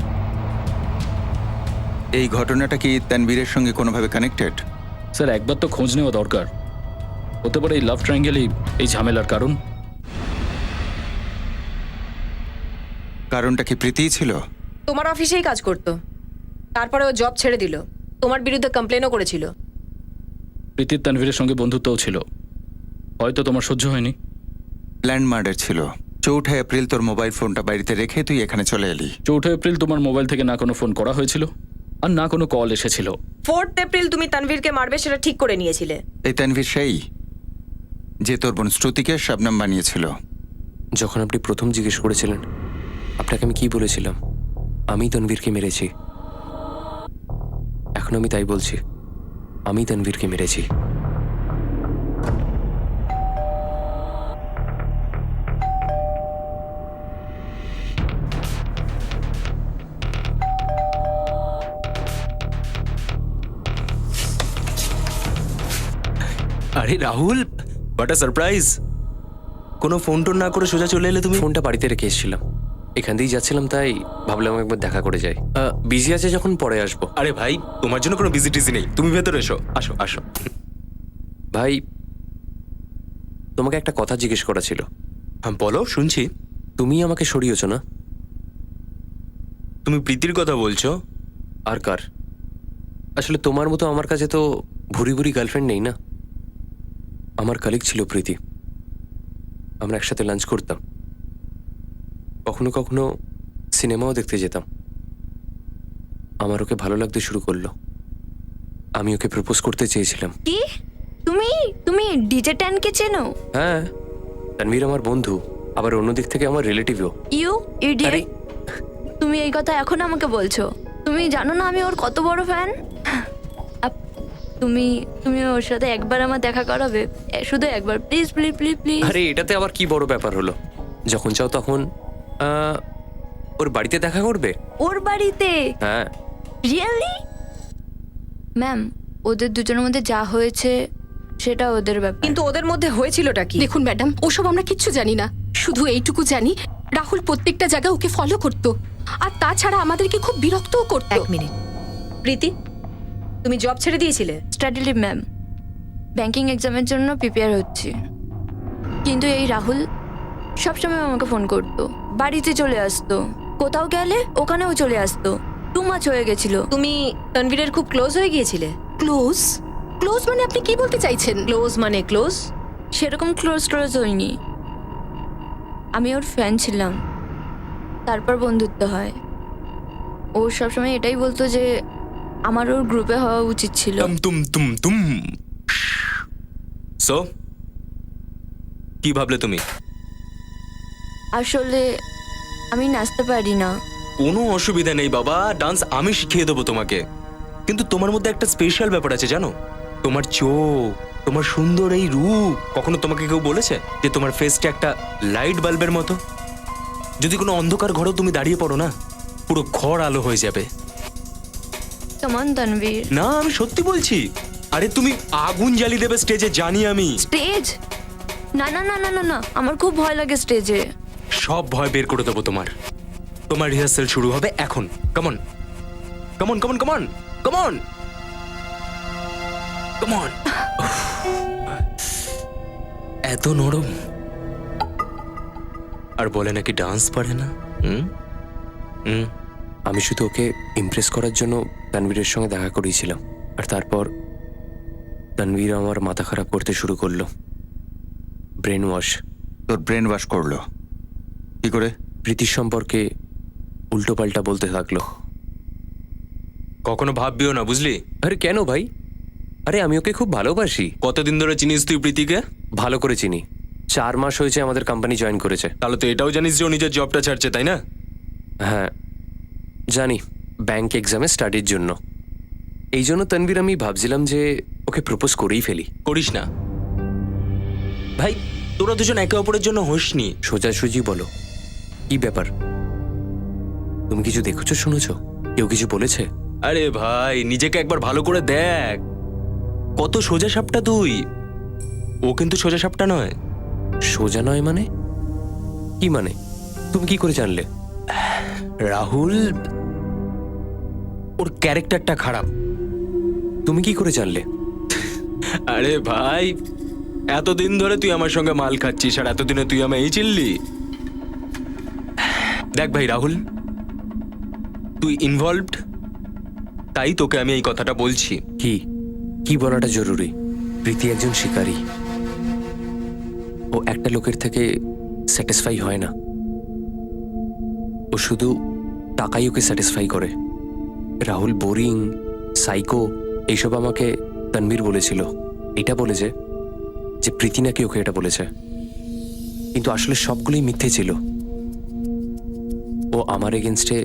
এই ঘটনাটা কি তানভীরের সঙ্গে কোনোভাবে কানেক্টেড? স্যার, একবার তো খোঁজ নেওয়া দরকার। হতে পারে এই লাভ ট্রায়াঙ্গেলই এই ঝামেলার কারণ। কারণটা কি প্রীতিই ছিল? তোমার অফিসেই কাজ করতো, তারপরে ও জব ছেড়ে দিল, তোমার বিরুদ্ধে কমপ্লেনও করেছিল। প্রীতির তানভীরের সঙ্গে বন্ধুত্বও ছিল, হয়তো তোমার সহ্য হয়নি। প্ল্যান্ড মার্ডার ছিল। 4 এপ্রিল তোর মোবাইল ফোনটা বাড়িতে রেখে তুই এখানে চলে এলি। 4 এপ্রিল তোমার মোবাইল থেকে না কোনো ফোন করা হয়েছিল আর না কোনো কল এসেছিল। 4 এপ্রিল তুমি তানভীরকে মারবে সেটা ঠিক করে নিয়েছিলে। এই তানভীর সেই যে তোর বোন শ্রুতিকে শবনম বানিয়েছিল। যখন আপনি প্রথম জিজ্ঞেস করেছিলেন, আপনাকে আমি কি বলেছিলাম? আমি তানভীরকে মেরেছি। এখন আমি তাই বলছি, আমি তানভীরকে মেরেছি। আরে রাহুল, হোয়াট আ সারপ্রাইজ! কোনো ফোন টোন না করে সোজা চলে এলে তুমি? ফোনটা বাড়িতে রেখে এসেছিলাম, এখান দিয়েই যাচ্ছিলাম, তাই ভাবলাম একবার দেখা করে যাই। বিজি আছে যখন পরে আসবো। আরে ভাই, তোমার জন্য কোনো বিজি টিজি নেই, তুমি ভেতরে এসো, আসো আসো। ভাই, তোমাকে একটা কথা জিজ্ঞেস করা ছিল। হ্যাঁ বলো, শুনছি। তুমি আমাকে সরিয়েছ না? তুমি প্রীতির কথা বলছো? আর কার? আসলে তোমার মতো আমার কাছে তো ভুরি ভুরি গার্লফ্রেন্ড নেই না। আমার কলিগ ছিল প্রীতি, আমরা একসাথে লাঞ্চ করতাম, কখনো কখনো সিনেমাও দেখতে যেতাম। আমার ওকে ভালো লাগতে শুরু করলো, আমি ওকে প্রপোজ করতে চেয়েছিলাম। কি? তুমি ডিজে 10 কে চেনো? হ্যাঁ, তানভীর আমার বন্ধু, আবার অন্যদিক থেকে আমার রিলেটিভও। You idiot! তুমি এই কথা এখন আমাকে বলছো? তুমি জানো না আমি ওর কত বড় ফ্যান? তুমি তুমি ওর সাথে একবার আমার দেখা করাবে, শুধু একবার, প্লিজ প্লিজ প্লিজ প্লিজ। আরে এটাতে আবার কি বড় ব্যাপার হলো? যখন চাও তখন ওর বাড়িতে দেখা করবে। ওর বাড়িতে? হ্যাঁ। রিয়েলি? ম্যাম, ওদের দুজনের মধ্যে যা হয়েছে সেটা ওদের ব্যাপার। কিন্তু ওদের মধ্যে হয়েছিলটা কি? দেখুন ম্যাডাম, ওসব আমরা কিচ্ছু জানি না। শুধু এইটুকু জানি রাহুল প্রত্যেকটা জায়গায় ওকে ফলো করতো, আর তাছাড়া আমাদেরকে খুব বিরক্তও করতো। এক মিনিট, প্রীতি, তুমি জব ছেড়ে দিয়েছিলে? স্টাডি লিভ ম্যাম, ব্যাংকিং এক্সামের জন্য প্রিপেয়ার হচ্ছি। কিন্তু এই রাহুল সবসময় আমাকে ফোন করতো, বাড়িতে চলে আসতো, কোথাও গেলে ওখানেও চলে আসতো। 2 মাস হয়ে গেছিল। তুমি তানভীরের খুব ক্লোজ হয়ে গিয়েছিলে? ক্লোজ? ক্লোজ মানে আপনি কি বলতে চাইছেন? ক্লোজ মানে ক্লোজ? সেরকম ক্লোজ হয়নি, আমি ওর ফ্যান ছিলাম, তারপর বন্ধুত্ব হয়। ও সবসময় এটাই বলতো যে আমার ওর গ্রুপে হওয়া উচিত ছিল। তুম সো কি ভাবলে তুমি? আসলে আমি নাচতে পারি না। কোনো অসুবিধা নেই বাবা, ডান্স আমি শিখিয়ে দেবো তোমাকে। কিন্তু তোমার মধ্যে একটা স্পেশাল ব্যাপার আছে জানো? তোমার চোখ, তোমার সুন্দর এই রূপ। কখনো তোমাকে কেউ বলেছে যে তোমার ফেসটা একটা লাইট বাল্বের মতো? যদি কোনো অন্ধকার ঘরেও তুমি দাঁড়িয়ে পড়ো না, পুরো ঘর আলো হয়ে যাবে। কেমন তানভীর? না, আমি সত্যি বলছি। আরে তুমি আগুন জ্বালিয়ে দেবে স্টেজে, জানি আমি। স্টেজ? না না না না না না, আমার খুব ভয় লাগে স্টেজে। সব ভয় বের করে দেবো তোমার। তোমার রিহার্সাল শুরু হবে এখন। Come on come on come on come on come on come on. এত নরম, আর বলে নাকি ডান্স পারে না। হুম হুম। আমি শুধু ওকে ইমপ্রেস করার জন্য তানভীরের সঙ্গে দেখা করিয়েছিলাম, আর তারপর তানভীর আমার মাথা খারাপ করতে শুরু করলো। Brain wash. তোর ব্রেন ওয়াশ করলো কি করে? প্রীতির সম্পর্কে উল্টো পাল্টা বলতে থাকলো। কখনো ভাববিও না, বুঝলি? আরে কেন ভাই? আরে আমি ওকে খুব ভালোবাসি। কতদিন ধরে চিনিস তুই প্রীতিকে? ভালো করে চিনি। 4 মাস হয়েছে আমাদের কোম্পানি জয়েন করেছে। তাহলে তো এটাও জানিস যে ও নিজের জবটা ছাড়ছে, তাই না? হ্যাঁ জানি, ব্যাংক এক্সামে স্টাডির জন্য। এই জন্য তানভীর আমি ভাবছিলাম যে ওকে প্রপোজ করেই ফেলি। করিস না ভাই, তোরা দুজন একে অপরের জন্য হোসনি। সোজাসুজি বলো, কি ব্যাপার? তুমি কিছু দেখেছো, শুনেছো? কেউ কিছু বলেছে? আরে ভাই, নিজেকে একবার ভালো করে দেখ। কত সোজা সাপটা তুই, ও কিন্তু সোজা সাপটা নয়। সোজা নয় মানে? কি মানে? তুমি কি করে জানলে? রাহুল, ওর ক্যারেক্টারটা খারাপ। তুমি কি করে জানলে? আরে ভাই, এতদিন ধরে তুই আমার সঙ্গে মাল খাচ্ছিস, আর এতদিনে তুই আমায় এই চিনলি? দেখ ভাই রাহুল, তুই ইনভলভড, তাই তোকে আমি এই কথাটা বলছি। কি কি বলাটা জরুরি? প্রীতি একজন শিকারী। ও একটা লোকের থেকে স্যাটিসফাই হয় না, ও শুধু টাকাই ওকে স্যাটিসফাই করে। রাহুল বোরিং, সাইকো, এইসব আমাকে তানভীর বলেছিল। এটা বলেছে যে প্রীতি নাকি ওকে এটা বলেছে, কিন্তু আসলে সবগুলোই মিথ্যে ছিল। ও আমার এগেনস্টে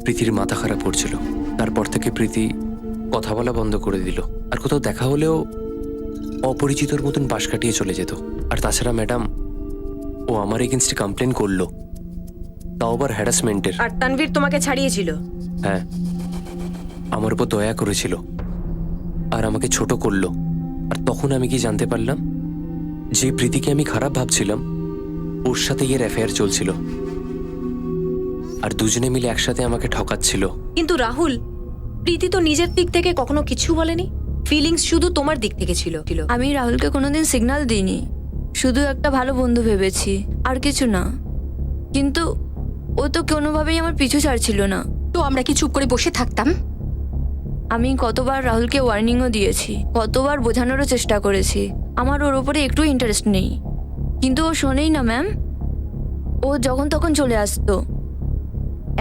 প্রীতির মাথা খারাপ করছিল। তারপর থেকে প্রীতি কথা বলা বন্ধ করে দিল, আর কোথাও দেখা হলেও অপরিচিতর মতন পাশ কাটিয়ে চলে যেত। আর তাছাড়া ম্যাডাম, ও আমার এগেনস্টে কমপ্লেন করলো, তাও আবার হ্যারাসমেন্টের। আর তানভীর তোমাকে ছাড়িয়েছিল? হ্যাঁ, আমার উপর দয়া করেছিল আর আমাকে ছোট করলো। আর তখন আমি কি জানতে পারলাম যে প্রীতিকে আমি খারাপ ভাবছিলাম, ওর সাথে এর অ্যাফেয়ার চলছিল, আর দুজনে মিলে একসাথে আমাকে ঠকাচ্ছিল। কিন্তু রাহুল, প্রীতি তো নিজের দিক থেকে কখনো কিছু বলেনি। ফিলিংস শুধু তোমার দিক থেকে ছিল। আমি রাহুলকে কোনোদিন সিগন্যাল দিইনি, শুধু একটা ভালো বন্ধু ভেবেছি, আর কিছু না। কিন্তু ও তো কোনোভাবেই আমার পিছু ছাড়ছিল না। তো আমরা কি চুপ করে বসে থাকতাম? আমি কতবার রাহুলকে ওয়ার্নিংও দিয়েছি, কতবার বোঝানোরও চেষ্টা করেছি আমার ওর ওপরে একটু ইন্টারেস্ট নেই, কিন্তু ও শোনেই না ম্যাম। ও যখন তখন চলে আসতো।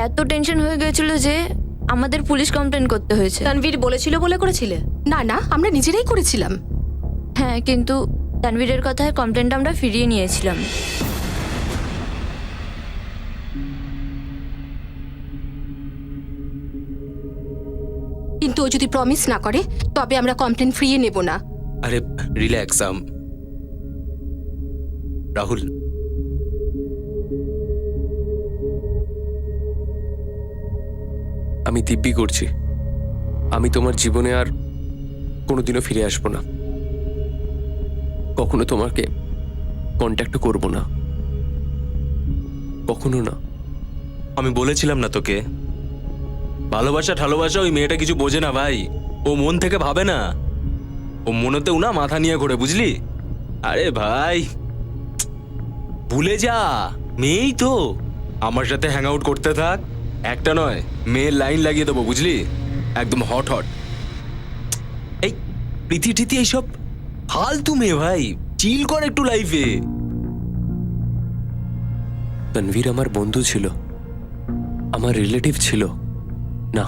এত টেনশন হয়ে গেছিল যে আমাদের পুলিশ কমপ্লেন করতে হয়েছে। তানভীর বলেছিল বলে করেছিলে? না না, আমরা নিজেরাই করেছিলাম। হ্যাঁ, কিন্তু তানভীরের কথায় কমপ্লেনটা আমরা ফিরিয়ে নিয়েছিলাম। কিন্তু কিন্তু ও যদি প্রমিস না করে তবে আমরা কমপ্লেন ফ্রিয়ে নেব না। আরে রিল্যাক্স রাহুল, আমি দিব্যি করছি, আমি তোমার জীবনে আর কোনোদিনও ফিরে আসবো না, কখনো তোমাকে কন্ট্যাক্ট করব না, কখনো না। আমি বলেছিলাম না তোকে, ভালোবাসা ওই মেয়েটা কিছু বোঝে না ভাই। ও মন থেকে ভাবে না, ও মনেতেও না মাথা নিয়ে ঘোরে, বুঝলি? আরে ভাই ভুলে যা, মেয়েই তো, আমার সাথে হ্যাং আউট করতে থাক, একটা নয় মেয়ের লাইন লাগিয়ে দেবো, বুঝলি? একদম হট হট। এই প্রীতি টিতি এইসব ফালতু মেয়ে ভাই, চিল কর একটু লাইফে। তানভীর আমার বন্ধু ছিল, আমার রিলেটিভ ছিল না,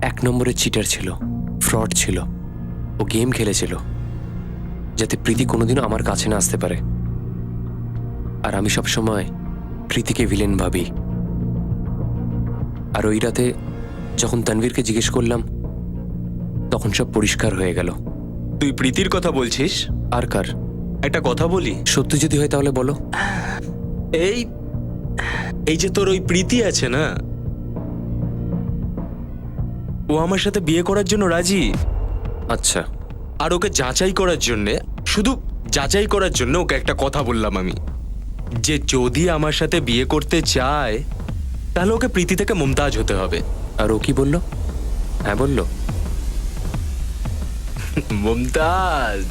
1 নম্বরের চিটার ছিল, ফ্রড ছিল। ও গেম খেলেছিল যাতে প্রীতি কোনোদিনও আমার কাছে না আসতে পারে, আর আমি সবসময় প্রীতিকে ভিলেন ভাবি। আর ওই রাতে যখন তানভীরকে জিজ্ঞেস করলাম তখন সব পরিষ্কার হয়ে গেল। তুই প্রীতির কথা বলছিস? আর কার? একটা কথা বলি, সত্যি যদি হয় তাহলে বলো। এই এই যে তোর ওই প্রীতি আছে না, ও আমার সাথে বিয়ে করার জন্য রাজি। আচ্ছা, আর ওকে যাচাই করার জন্যে, শুধু যাচাই করার জন্য ওকে একটা কথা বললাম আমি, যে যদি আমার সাথে বিয়ে করতে চায় তাহলে ওকে প্রীতি থেকে মুমতাজ হতে হবে। আর ও কি বললো? হ্যাঁ বললো। মুমতাজ,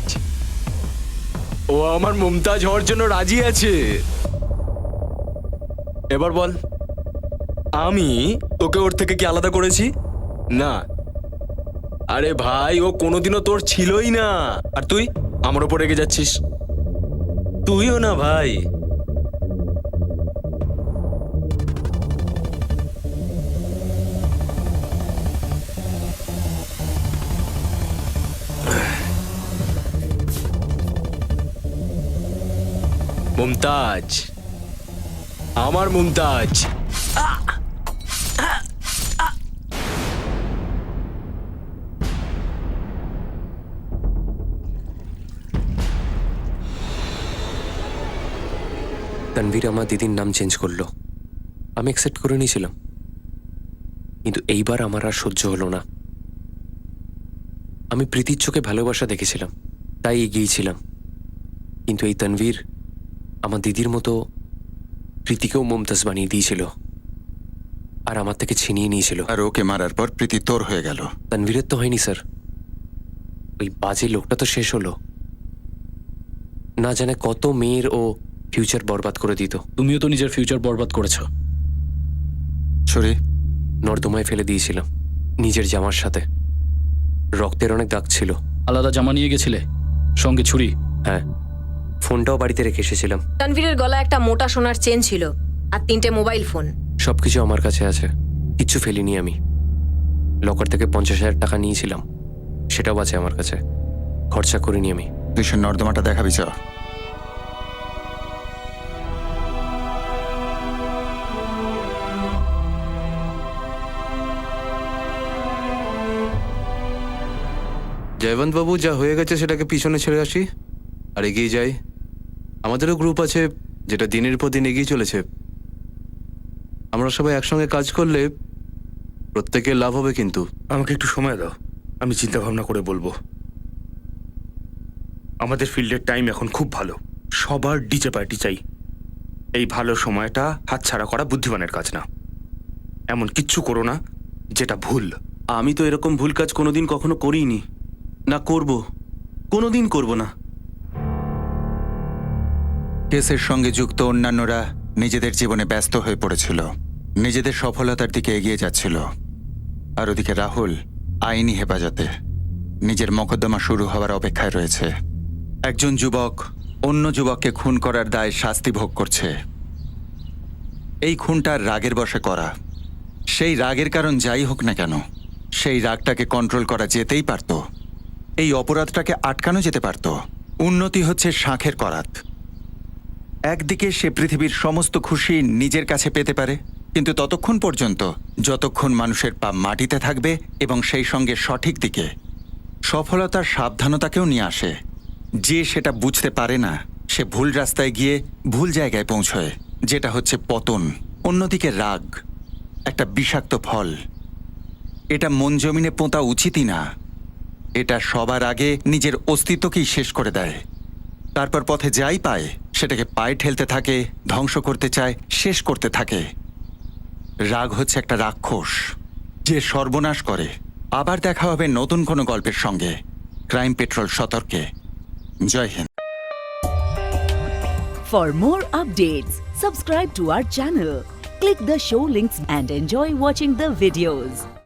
ও আমার মুমতাজ হওয়ার জন্য রাজি আছে। এবার বল, আমি তোকে ওর থেকে কি আলাদা করেছি? না। আরে ভাই, ও কোনোদিনও তোর ছিলই না, আর তুই আমার ওপর রেগে যাচ্ছিস। তুইও না ভাই। মুমতাজ, আমার মুমতাজ। তানভীর আমার দিদির নাম চেঞ্জ করলো, আমি অ্যাকসেপ্ট করে নিয়েছিলাম, কিন্তু এইবার আমার আর সহ্য হলো না। আমি প্রীতির চোখে ভালোবাসা দেখেছিলাম, তাই এগিয়েছিলাম, কিন্তু এই তানভীর আমার দিদির মতো প্রীতিকেও মুমতাজ বানিয়ে দিয়েছিল আর আমার থেকে ছিনিয়ে নিয়েছিল। আর ওকে মারার পর প্রীতি তোর হয়ে গেল। তানভীরের তো হয়নি স্যার, ওই বাজে লোকটা তো শেষ হলো, না জানে কত মেয়ের ও ফিউচার বরবাদ করে দিত। তুমিও তো নিজের ফিউচার বরবাদ করেছো। ছুরি নর্দমায় ফেলে দিয়েছিলাম নিজের জামার সাথে, রক্তের অনেক দাগ ছিল। আলাদা জামা নিয়ে গেছিলে, সঙ্গে ছুরি? হ্যাঁ, ফোনটাও বাড়িতে রেখে এসেছিলাম। তানভীরের গলায় একটা মোটা সোনার চেন ছিল আর 3টে মোবাইল ফোন। সবকিছু আমার কাছে আছে, কিচ্ছু ফেলিনি আমি। লকার থেকে 50,000 টাকা নিয়েছিলাম, সেটাও আছে আমার কাছে, খরচা করিনি আমি। তুই সে নর্দমাটা দেখাবি চ। জয়বন্ত বাবু, যা হয়ে গেছে সেটাকে পিছনে ছেড়ে আসি আর এগিয়ে যাই। আমাদেরও গ্রুপ আছে যেটা দিনের পর দিন এগিয়ে চলেছে। আমরা সবাই একসঙ্গে কাজ করলে প্রত্যেকের লাভ হবে। কিন্তু আমাকে একটু সময় দাও, আমি চিন্তা ভাবনা করে বলবো। আমাদের ফিল্ডের টাইম এখন খুব ভালো, সবার ডিজে পার্টি চাই। এই ভালো সময়টা হাতছাড়া করা বুদ্ধিমানের কাজ না। এমন কিচ্ছু করো না যেটা ভুল। আমি তো এরকম ভুল কাজ কোনোদিন কখনো করিনি, না করব, কোনোদিন করব না। কেসের সঙ্গে যুক্ত অন্যান্যরা নিজেদের জীবনে ব্যস্ত হয়ে পড়েছিল, নিজেদের সফলতার দিকে এগিয়ে যাচ্ছিল, আর ওদিকে রাহুল আইনি হেফাজতে নিজের মকদ্দমা শুরু হওয়ার অপেক্ষায় রয়েছে। একজন যুবক অন্য যুবককে খুন করার দায় শাস্তি ভোগ করছে। এই খুনটার রাগের বশে করা, সেই রাগের কারণ যাই হোক না কেন, সেই রাগটাকে কন্ট্রোল করা যেতেই পারত, এই অপরাধটাকে আটকানো যেতে পারত। উন্নতি হচ্ছে শাঁখের করাত। একদিকে সে পৃথিবীর সমস্ত খুশি নিজের কাছে পেতে পারে, কিন্তু ততক্ষণ পর্যন্ত যতক্ষণ মানুষের পা মাটিতে থাকবে এবং সেই সঙ্গে সঠিক দিকে, সফলতার সাবধানতাকেও নিয়ে আসে। যে সেটা বুঝতে পারে না সে ভুল রাস্তায় গিয়ে ভুল জায়গায় পৌঁছয়, যেটা হচ্ছে পতন। অন্যদিকে রাগ একটা বিষাক্ত ফল। এটা মন জমিনে পোঁতা উচিতই না। এটা সবার আগে নিজের অস্তিত্বকেই শেষ করে দেয়। তারপর পথে যাই পায় সেটাকে পায়ে ঠেলতে থাকে, ধ্বংস করতে চায়, শেষ করতে থাকে। রাগ হচ্ছে একটা রাক্ষস যে সর্বনাশ করে। আবার দেখা হবে নতুন কোনো গল্পের সঙ্গে ক্রাইম পেট্রোল সতর্কে। Jai Hind. For more updates, subscribe to our channel, click the show links and enjoy watching the videos.